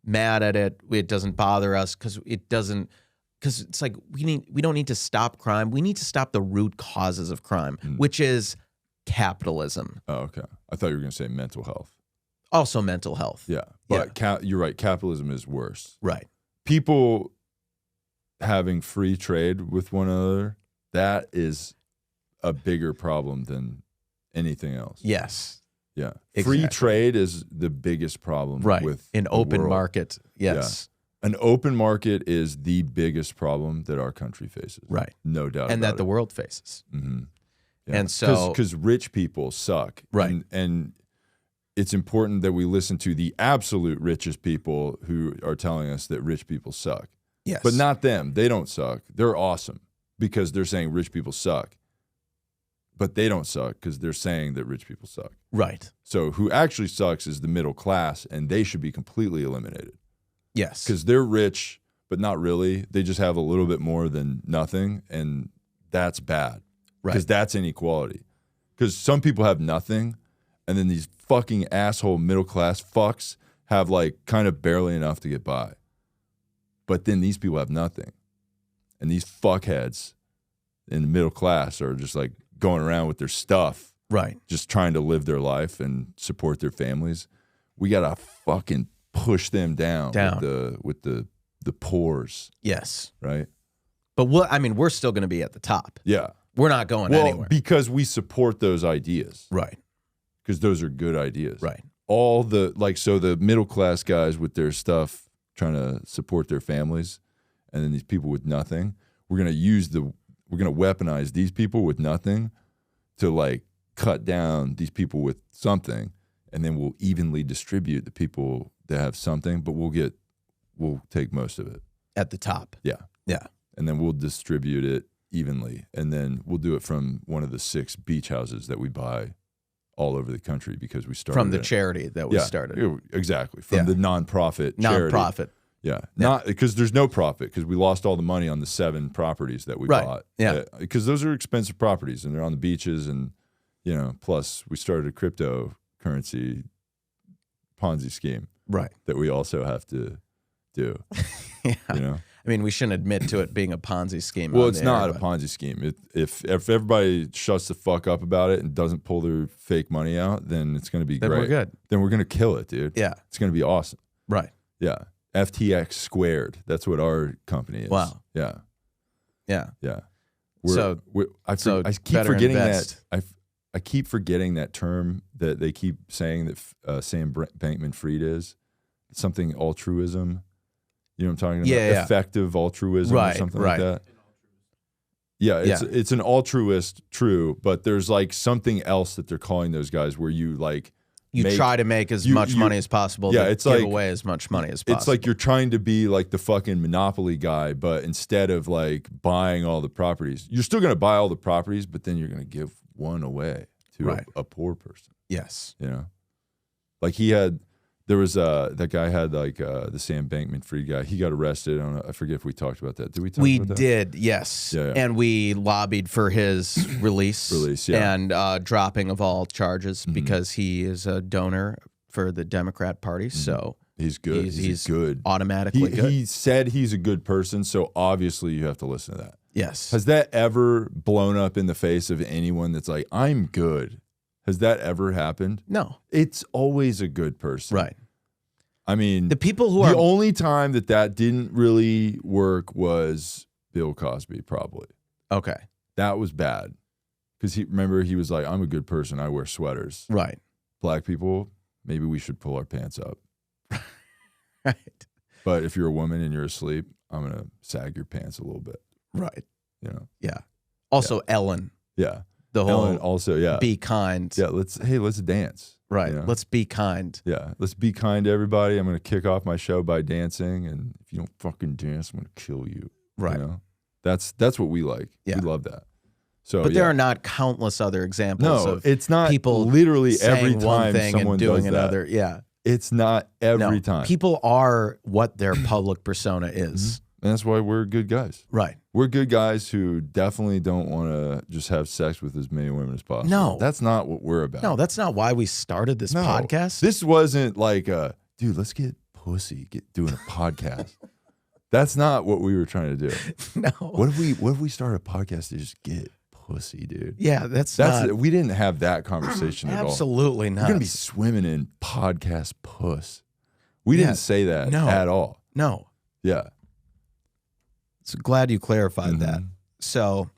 mad at it. It doesn't bother us because it's like we don't need to stop crime. We need to stop the root causes of crime, which is capitalism. Oh, okay. I thought you were going to say mental health. Also mental health. Yeah. But you're right. Capitalism is worse. Right. People having free trade with one another, that is a bigger problem than anything else. Yes. Yeah. Exactly. Free trade is the biggest problem with an open market. Yes. Yeah. An open market is the biggest problem that our country faces. Right. No doubt and about that the world faces. Mm-hmm. Yeah. And so because rich people suck. Right. And it's important that we listen to the absolute richest people who are telling us that rich people suck. Yes. But not them. They don't suck. They're awesome because they're saying rich people suck. But they don't suck because they're saying that rich people suck. Right. So who actually sucks is the middle class, and they should be completely eliminated. Yes. Because they're rich, but not really. They just have a little bit more than nothing, and that's bad. Right. Because that's inequality. Because some people have nothing, and then these fucking asshole middle class fucks have like kind of barely enough to get by. But then these people have nothing. And these fuckheads in the middle class are just like going around with their stuff. Right. Just trying to live their life and support their families. We got to fucking push them down. With the pores. Yes. Right? But we're still going to be at the top. Yeah. We're not going anywhere. Because we support those ideas. Right. Because those are good ideas. Right. All the, so the middle class guys with their stuff trying to support their families, and then these people with nothing, we're going to weaponize these people with nothing to like cut down these people with something and then we'll evenly distribute the people that have something, but we'll take most of it At the top. Yeah. Yeah. And then we'll distribute it evenly, and then we'll do it from one of the 6 beach houses that we buy all over the country because we started from the charity that we started. Exactly. From the nonprofit charity. Nonprofit. Yeah. Not because there's no profit because we lost all the money on the 7 properties that we bought. Yeah. Because those are expensive properties and they're on the beaches, and plus we started a cryptocurrency Ponzi scheme. Right. That we also have to do. Yeah. I mean, we shouldn't admit to it being a Ponzi scheme. Well, it's not a Ponzi scheme. If everybody shuts the fuck up about it and doesn't pull their fake money out, then it's going to be great. Then we're good. Then we're going to kill it, dude. Yeah. It's going to be awesome. Right. Yeah. FTX squared. That's what our company is. Wow. Yeah. Yeah. Yeah. I keep forgetting that. I keep forgetting that term that they keep saying that Sam Bankman-Fried is. Something altruism. You know what I'm talking about? Yeah. Effective altruism or something like that. Yeah, it's an altruist, true, but there's like something else that they're calling those guys where you like try to make as much money as possible. Yeah, it's give away as much money as possible. It's like you're trying to be like the fucking Monopoly guy, but instead of like buying all the properties, you're still going to buy all the properties, but then you're going to give one away to a poor person. Yes. Like there was that guy had like the Sam Bankman-Fried guy. He got arrested. I forget if we talked about that. Did we talk about that? We did, yes. Yeah. And we lobbied for his release. And dropping of all charges because he is a donor for the Democrat Party. So he's good. He's good. Automatically good. He said he's a good person, so obviously you have to listen to that. Yes. Has that ever blown up in the face of anyone that's like, I'm good? Has that ever happened? No. It's always a good person. Right. I mean, the people who the only time that didn't really work was Bill Cosby, probably. Okay. That was bad. Because he was like, I'm a good person. I wear sweaters. Right. Black people, maybe we should pull our pants up. Right. But if you're a woman and you're asleep, I'm going to sag your pants a little bit. Right. Yeah. Also, Ellen. Yeah. The whole Ellen also, be kind. Yeah, let's dance. Right. Let's be kind. Yeah. Let's be kind to everybody. I'm going to kick off my show by dancing, and if you don't fucking dance, I'm going to kill you. Right. That's what we like. Yeah. We love that. So, but there are not countless other examples of it's not people literally every saying one time thing someone and doing does another. That. Yeah. It's not every time. People are what their public persona is. And that's why we're good guys. Right. We're good guys who definitely don't want to just have sex with as many women as possible. No. That's not what we're about. No, that's not why we started this podcast. This wasn't like, dude, let's get pussy, doing a podcast. That's not what we were trying to do. No. What if we started a podcast to just get pussy, dude? Yeah, that's not. We didn't have that conversation at all. Absolutely not. We're going to be swimming in podcast puss. We didn't say that at all. No. Yeah. So glad you clarified that. So,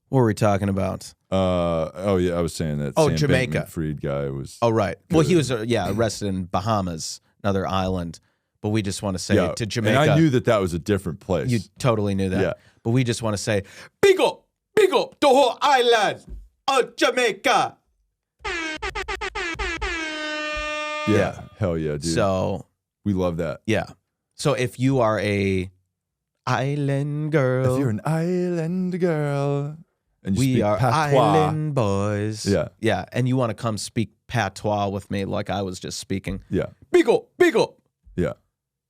what were we talking about? I was saying that. Oh, Sam Jamaica. Bankman-Fried guy was. Oh, right. Good. Well, he was arrested in Bahamas, another island. But we just want to say to Jamaica. And I knew that was a different place. You totally knew that. Yeah. But we just want to say, big up the whole island of Jamaica. Yeah. Hell yeah, dude. So we love that. Yeah. So if you are a island girl. If you're an island girl. And we are patois. Island boys. Yeah. Yeah. And you want to come speak patois with me like I was just speaking. Yeah. Big up. Yeah.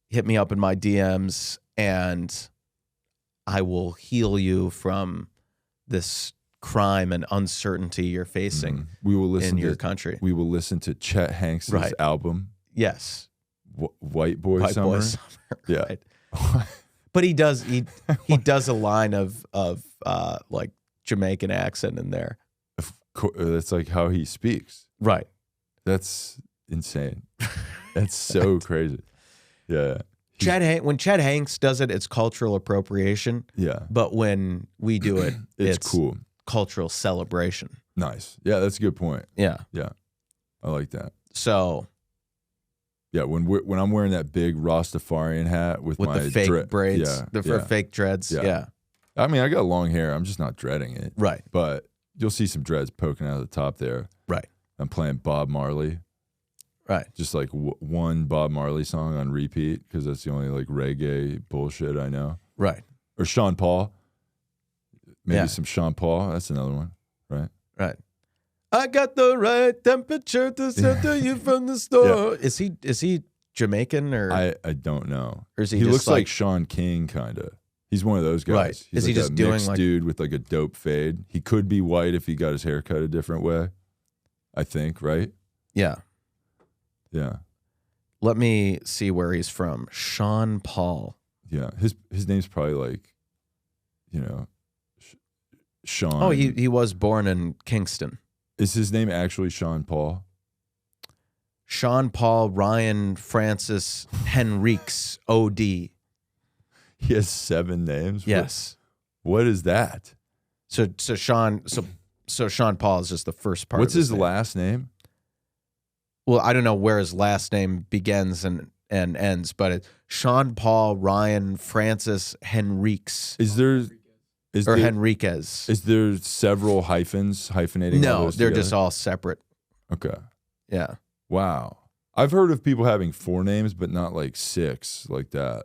Hit me up in my DMs and I will heal you from this crime and uncertainty you're facing we will listen in your country. We will listen to Chet Hanks' album. Yes. White Boy Summer. Yeah. Right. But he does a line of like Jamaican accent in there. That's like how he speaks. Right. That's insane. That's so crazy. Yeah. When Chet Hanks does it, it's cultural appropriation. Yeah. But when we do it, it's cool. Cultural celebration. Nice. Yeah, that's a good point. Yeah. Yeah. I like that. So. Yeah, when I'm wearing that big Rastafarian hat with my the fake braids, fake dreads. Yeah. I mean, I got long hair. I'm just not dreading it. Right. But you'll see some dreads poking out of the top there. Right. I'm playing Bob Marley. Right. Just like one Bob Marley song on repeat because that's the only like reggae bullshit I know. Right. Or Sean Paul. Maybe some Sean Paul. That's another one. Right. Right. I got the right temperature to shelter you from the storm. Yeah. Is he Jamaican or? I don't know. Or is he looks like Sean King kind of. He's one of those guys. Right. He's is he just a doing mixed like dude with like a dope fade? He could be white if he got his hair cut a different way. I think, right? Yeah. Yeah. Let me see where he's from. Sean Paul. Yeah. His name's probably like, you know, Sean. Oh, he was born in Kingston. Is his name actually Sean Paul? Sean Paul Ryan Francis Henriques O.D. He has 7 names? Yes. What is that? So Sean Paul is just the first part. What's of his name. last name? Well, I don't know where his last name begins and ends, but it's Sean Paul Ryan Francis Henriques. Is there Henriquez? Is there several hyphens hyphenating? No, those they're together? just all separate. Okay. Yeah. Wow. I've heard of people having 4 names, but not like 6 like that.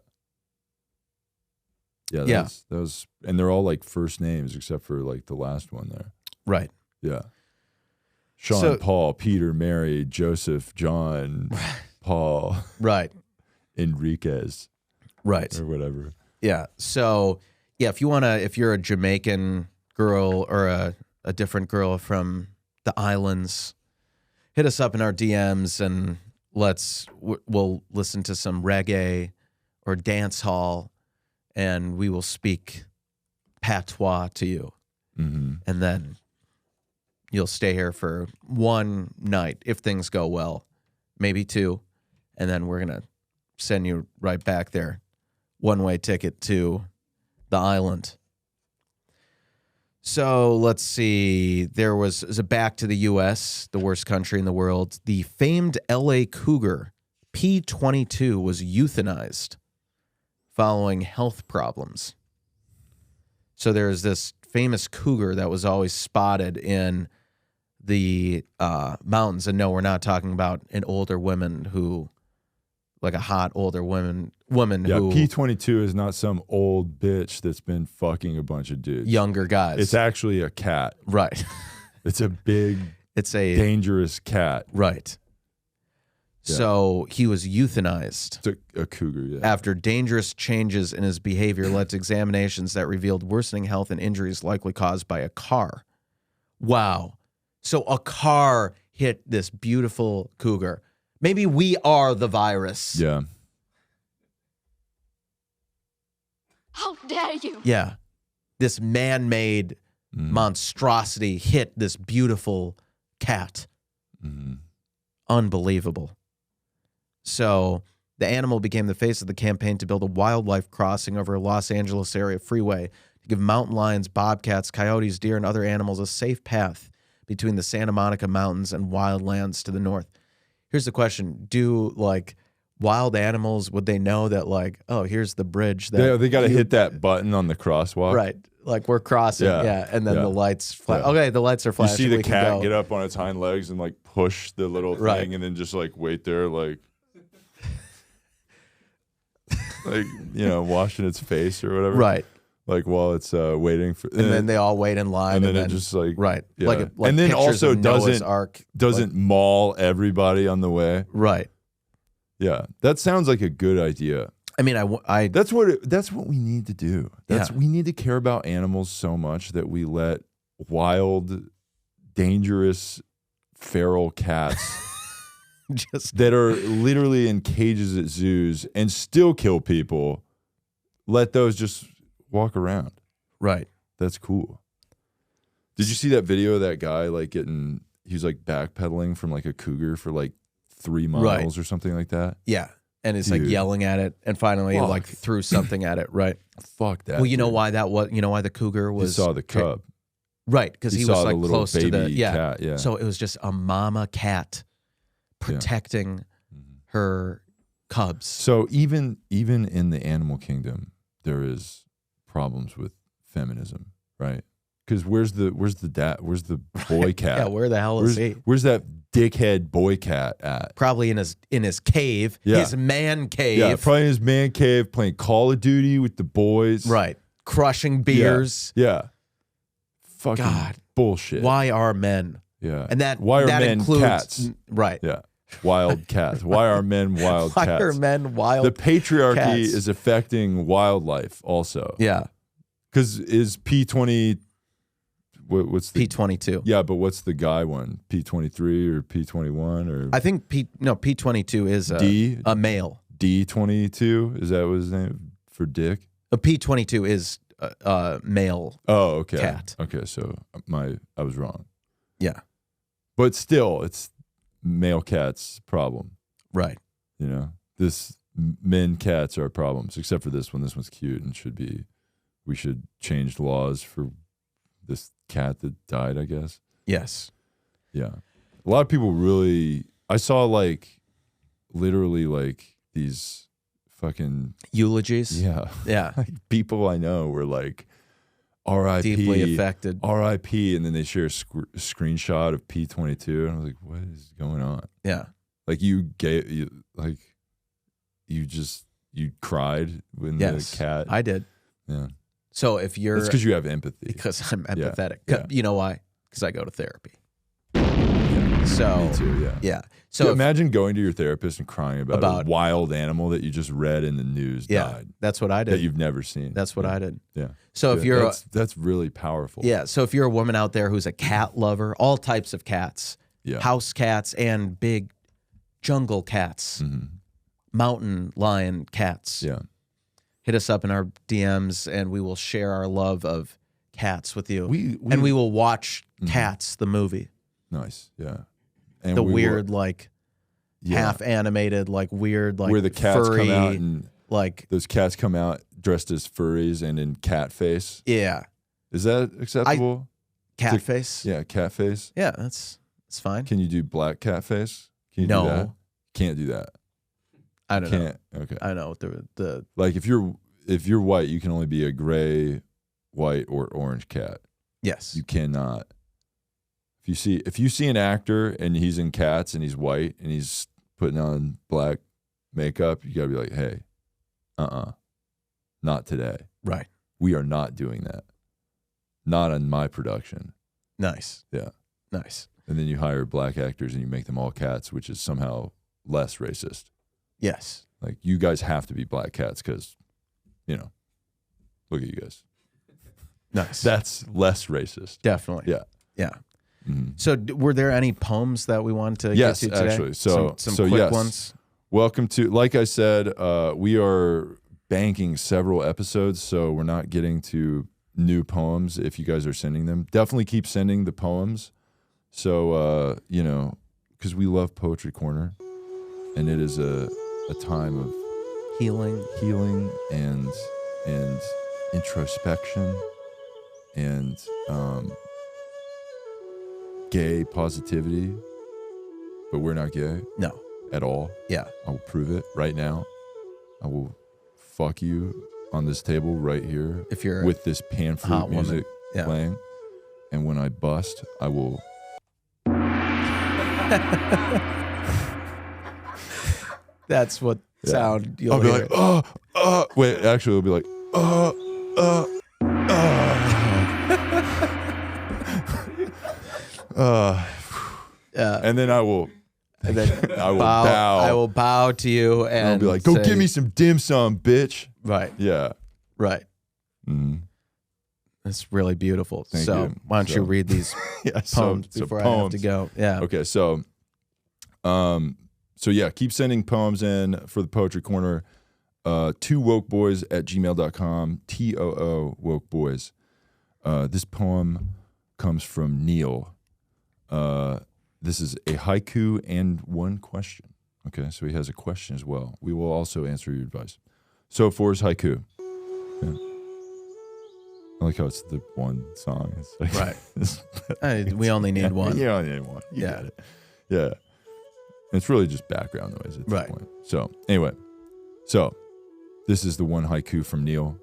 Yeah. That was, and they're all like first names except for like the last one there. Right. Yeah. Sean, Paul, Peter, Mary, Joseph, John, Paul. Right. Enriquez. Right. Or whatever. Yeah. So, yeah, if you're a Jamaican girl or a different girl from the islands, hit us up in our DMs and we'll listen to some reggae or dance hall, and we will speak patois to you. Mm-hmm. And then you'll stay here for 1 night if things go well, maybe 2, and then we're going to send you right back there. 1-way ticket to the island. So let's see. There was a back to the U.S., the worst country in the world. The famed L.A. Cougar, P22, was euthanized following health problems. So there's this famous cougar that was always spotted in the mountains. And no, we're not talking about an older woman who, like a hot older woman who... P22 is not some old bitch that's been fucking a bunch of dudes. Younger guys. It's actually a cat. Right. It's a big, dangerous cat. Right. Yeah. So he was euthanized. It's a cougar, yeah. After dangerous changes in his behavior led to examinations that revealed worsening health and injuries likely caused by a car. Wow. So a car hit this beautiful cougar. Maybe we are the virus. Yeah. How dare you? Yeah. This man-made monstrosity hit this beautiful cat. Mm-hmm. Unbelievable. So the animal became the face of the campaign to build a wildlife crossing over a Los Angeles area freeway to give mountain lions, bobcats, coyotes, deer, and other animals a safe path between the Santa Monica Mountains and wildlands to the north. Here's the question. Do, like, wild animals, would they know that, like, oh, here's the bridge? That they got to hit that button on the crosswalk. Right. Like, we're crossing. Yeah. And then the lights flash. Yeah. Okay, the lights are flashing. You see the cat get up on its hind legs and, like, push the little thing and then just, like, wait there, like, washing its face or whatever. Right. Like, while it's waiting for... And then they all wait in line. And then it just, like... Right. Yeah. Like and then also doesn't maul everybody on the way. Right. Yeah. That sounds like a good idea. I mean, that's what we need to do. We need to care about animals so much that we let wild, dangerous, feral cats that are literally in cages at zoos and still kill people, let those just walk around. Right. That's cool. Did you see that video of that guy he was like backpedaling from like a cougar for like 3 miles or something like that? Yeah. And it's like yelling at it, and finally like threw something at it. Right. Fuck that. Well, you know why that was? You know why the cougar was? He saw the cub. Right, because he was like close to the cat. Yeah. So it was just a mama cat protecting her cubs. So even in the animal kingdom, there is problems with feminism, right? Because where's the boy cat? Yeah, where the hell is he? Where's that dickhead boy cat at? Probably in his cave, his man cave. Yeah, probably in his man cave playing Call of Duty with the boys. Right. Crushing beers. Yeah. Fucking God. bullshit. Why are men? Yeah. And that why are that men includes, cats? Right. Yeah. Wild cats. Why are men wild Why cats? are men wild The patriarchy cats? is affecting wildlife also. Yeah. Because is P20, what's the P22. Yeah, but what's the guy one? P23 or P21 or I think P22 is a male. D22? Is that what his name for dick? A P22 is a male. Oh, okay. Cat. Okay, so I was wrong. Yeah. But still, it's male cats problem. Right. You know, men cats are problems, except for this one. This one's cute and we should change laws for this cat that died, I guess. Yes. Yeah. A lot of people I saw literally these fucking eulogies. Yeah. Yeah. People I know were like, R.I.P. Deeply affected. R.I.P. And then they share a screenshot of P22, and I was like, "What is going on?" Yeah, like you cried when the cat. I did. Yeah. So if you're, it's because you have empathy. Because I'm empathetic. Yeah. You know why? Because I go to therapy. Yeah. So me too. Yeah. Yeah. So So imagine going to your therapist and crying about a wild animal that you just read in the news died. That's what I did. That you've never seen. That's what I did. Yeah. So if you're that's really powerful. Yeah. So if you're a woman out there who's a cat lover, all types of cats, house cats and big jungle cats, mountain lion cats, hit us up in our DMs and we will share our love of cats with you. And we will watch Cats, the movie. Nice. Yeah. And the weird, half animated, weird, where the cats furry, come out and those cats come out dressed as furries and in cat face. Yeah. Is that acceptable? Cat face? Yeah, cat face. Yeah, that's fine. Can you do black cat face? Can you do that? Can't do that. I don't know. Okay. I know the if you're white, you can only be a gray, white, or orange cat. Yes. You cannot. If you see an actor and he's in Cats and he's white and he's putting on black makeup, you gotta be like, hey, not today. Right. We are not doing that. Not on my production. Nice. Yeah. Nice. And then you hire black actors and you make them all cats, which is somehow less racist. Yes. Like, you guys have to be black cats because, look at you guys. Nice. That's less racist. Definitely. Yeah. Yeah. Mm-hmm. So were there any poems that we wanted to get to today? Yes, actually. Some quick ones. Welcome to, like I said, we are banking several episodes, so we're not getting to new poems if you guys are sending them. Definitely keep sending the poems. So, because we love Poetry Corner, and it is a time of healing and introspection and gay positivity, but we're not gay. No. At all. Yeah. I will prove it right now. I will fuck you on this table right here if you're with this pan flute music playing. And when I bust, I will. That's what sound you'll I'll be hear. like, wait, actually, it'll be like, and then I will. And then I will bow. I will bow to you and I'll be like, go give me some dim sum, bitch. Right. Yeah. Right. Mm-hmm. That's really beautiful. Thank you. Why don't you read these poems before I have to go? Yeah. Okay. So yeah, keep sending poems in for the Poetry Corner. 2wokeboys@gmail.com. TOO wokeboys. This poem comes from Neil. This is a haiku and one question. Okay, so he has a question as well. We will also answer your advice. So for his haiku. Yeah. I like how it's the one song. It's like, right. We only need one. You only need one. You get it. Yeah. It's really just background noise at this point. So anyway, this is the one haiku from Neil.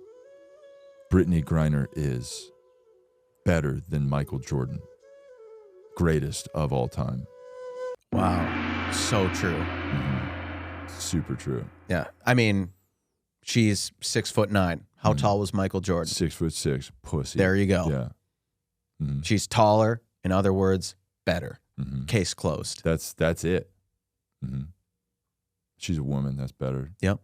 Brittany Griner is better than Michael Jordan. Greatest of all time. Wow. So true. Super true. Yeah. I mean, she's 6'9". How tall was Michael Jordan? 6'6", pussy. There you go. Yeah. She's taller. In other words, better. Case closed. That's it. She's a woman. That's better. Yep.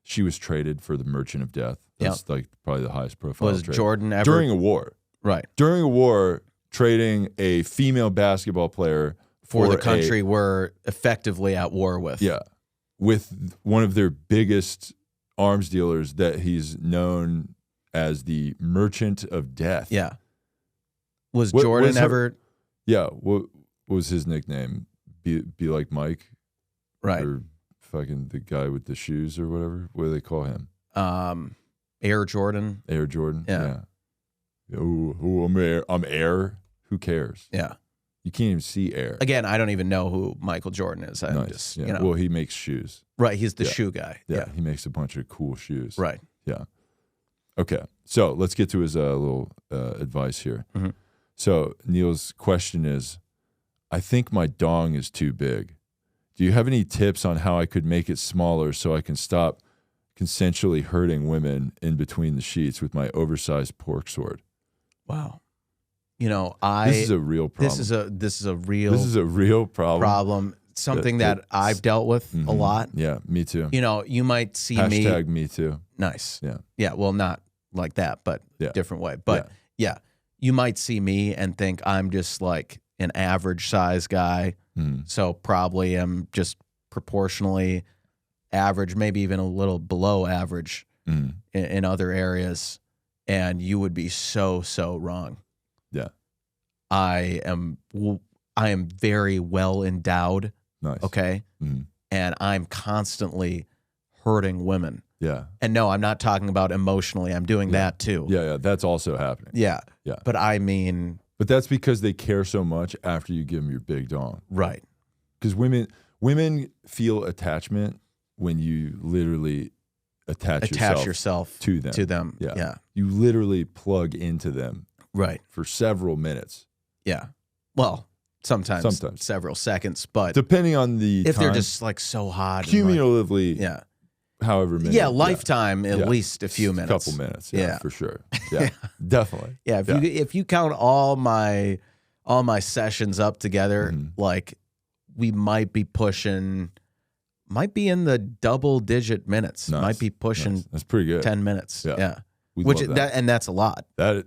She was traded for the Merchant of Death. That's like probably the highest profile. Was trade. Jordan ever during a war? Right. During a war, trading a female basketball player for the country we're effectively at war with. Yeah, with one of their biggest arms dealers that he's known as the Merchant of Death. Yeah. Was Jordan ever? Yeah. What was his nickname? Be like Mike, right? Or fucking the guy with the shoes or whatever. What do they call him? Air Jordan. Air Jordan. Yeah. Oh, I'm Air. Who cares? Yeah. You can't even see Air. Again, I don't even know who Michael Jordan is. I'm just, you know. Well, he makes shoes. Right. He's the shoe guy. Yeah. He makes a bunch of cool shoes. Right. Yeah. Okay. So let's get to his little advice here. So Neil's question is, I think my dong is too big. Do you have any tips on how I could make it smaller so I can stop consensually hurting women in between the sheets with my oversized pork sword? Wow. You know, this is a real problem. This is a real problem. Something that I've dealt with a lot. Yeah, me too. You know, you might see Hashtag me too. Nice. Yeah. Yeah. Well, not like that, but different way. But yeah, you might see me and think I'm just like an average size guy. So probably am just proportionally average, maybe even a little below average in other areas. And you would be so wrong. Yeah. I am very well endowed. Nice. Okay. And I'm constantly hurting women. Yeah. And no, I'm not talking about emotionally. I'm doing that too. Yeah. That's also happening. Yeah. Yeah. But I mean. But that's because they care so much after you give them your big dong. Right. Because women feel attachment when you literally attach yourself to them. Yeah. You literally plug into them. Right. For several minutes. Yeah. Well, sometimes several seconds, but depending on the if time, they're just like so hot. Cumulatively. Yeah. However many. Yeah, lifetime at least a few minutes. A couple minutes. Yeah, for sure. Yeah. Definitely. Yeah. If you count all my sessions up together, like we might be in the double digit minutes. Nice. Might be pushing That's pretty good. 10 minutes. Yeah. Which that. And that's a lot. That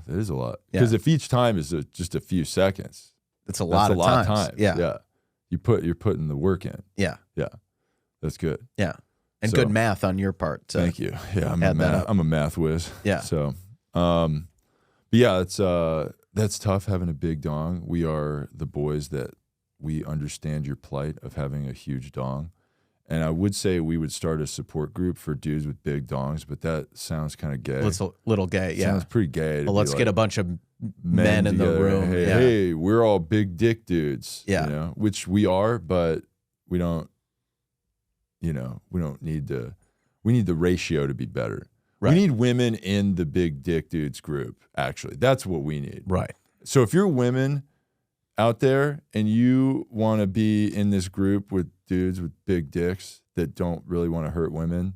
is a lot. Because if each time is just a few seconds, it's a lot of times. Yeah. Yeah. You're putting the work in. Yeah. Yeah. That's good. Yeah. And good math on your part. Thank you. Yeah, I'm a math whiz. Yeah. So, but yeah, that's tough having a big dong. We are the boys that we understand your plight of having a huge dong. And I would say we would start a support group for dudes with big dongs, but that sounds kind of gay. It's a little gay, yeah. Sounds pretty gay. Well, let's get a bunch of men in the room. Hey, we're all big dick dudes. Yeah. You know, which we are, but we don't need we need the ratio to be better. Right. We need women in the big dick dudes group, actually. That's what we need. Right. So if you're women out there and you want to be in this group with dudes with big dicks that don't really want to hurt women,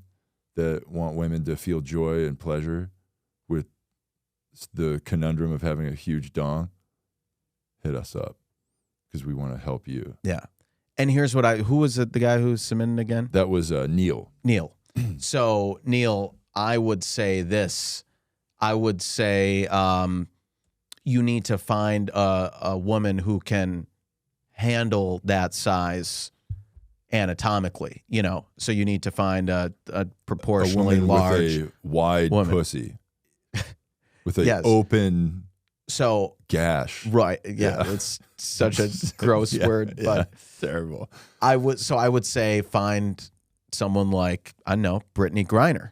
that want women to feel joy and pleasure with the conundrum of having a huge dong, hit us up because we want to help you. Yeah. And here's who was it, the guy who submitted again? That was Neil. So, Neil, I would say this. I would say you need to find a woman who can handle that size anatomically, you know. So you need to find a proportionally large, with a wide woman. Pussy, with an open gash. Right? Yeah, it's such a gross word, but terrible. I would say find someone like, I don't know, Brittany Griner.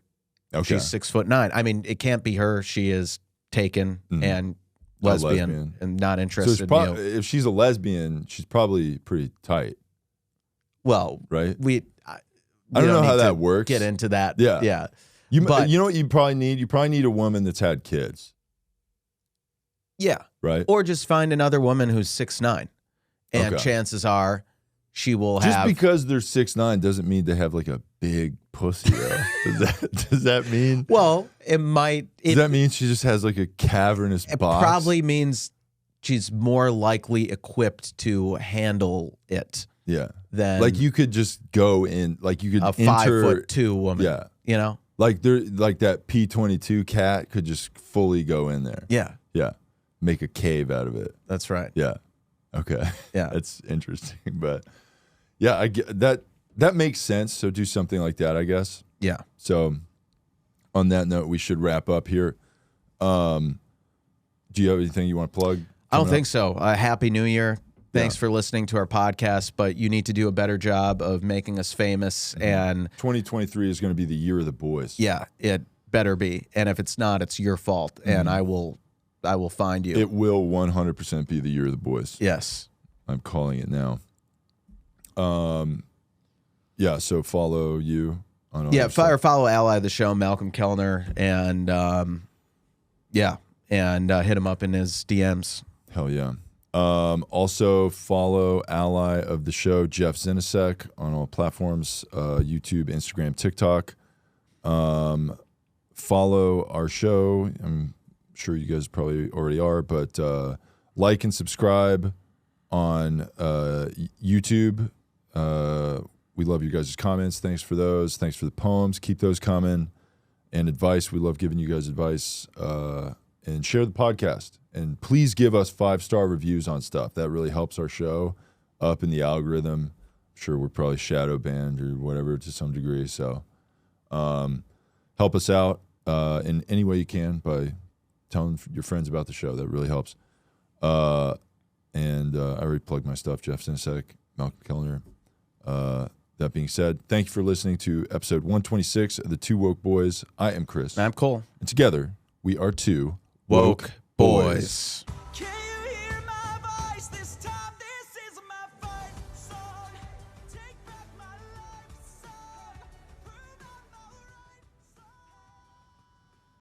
Okay. She's 6'9". I mean, it can't be her. She is taken and lesbian and not interested. So if she's a lesbian, she's probably pretty tight. Well, right? I don't know how that works. Get into that. Yeah. Yeah. You know what you probably need? You probably need a woman that's had kids. Yeah. Right. Or just find another woman who's 6'9". And chances are she will just have... Just because they're 6'9" doesn't mean they have like a big pussy, though. Does that mean... Well, it might... Does that mean she just has like a cavernous box? It probably means she's more likely equipped to handle it. Yeah. Than like you could just go in, like you could a enter... 5'2" woman. Yeah. You know? Like that P22 cat could just fully go in there. Yeah. Yeah. Make a cave out of it. That's right. Yeah. Okay. Yeah. That's interesting. But yeah, I get that makes sense. So do something like that, I guess. Yeah. So on that note, we should wrap up here. Do you have anything you want to plug? I don't think so. Happy New Year. Thanks for listening to our podcast, but you need to do a better job of making us famous. And 2023 is going to be the year of the boys. Yeah, it better be. And if it's not, it's your fault. And I will find you. It will 100% be the year of the boys. Yes. I'm calling it now. Yeah, so follow you on all follow ally of the show, Malcolm Kellner, and hit him up in his DMs. Hell yeah. Also follow ally of the show, Jeff Zinasek, on all platforms, YouTube, Instagram, TikTok. Follow our show. I'm sure you guys probably already are, but like and subscribe on YouTube. We love you guys' comments. Thanks for those. Thanks for the poems. Keep those coming. And advice. We love giving you guys advice. And share the podcast. And please give us 5-star reviews on stuff. That really helps our show up in the algorithm. I'm sure we're probably shadow banned or whatever to some degree. So help us out in any way you can by telling your friends about the show. That really helps. And I already plugged my stuff. Jeff Zinasek, Malcolm Kellner. That being said, thank you for listening to episode 126 of the Two Woke Boys. I am Chris. I'm Cole. And together, we are two Woke Boys.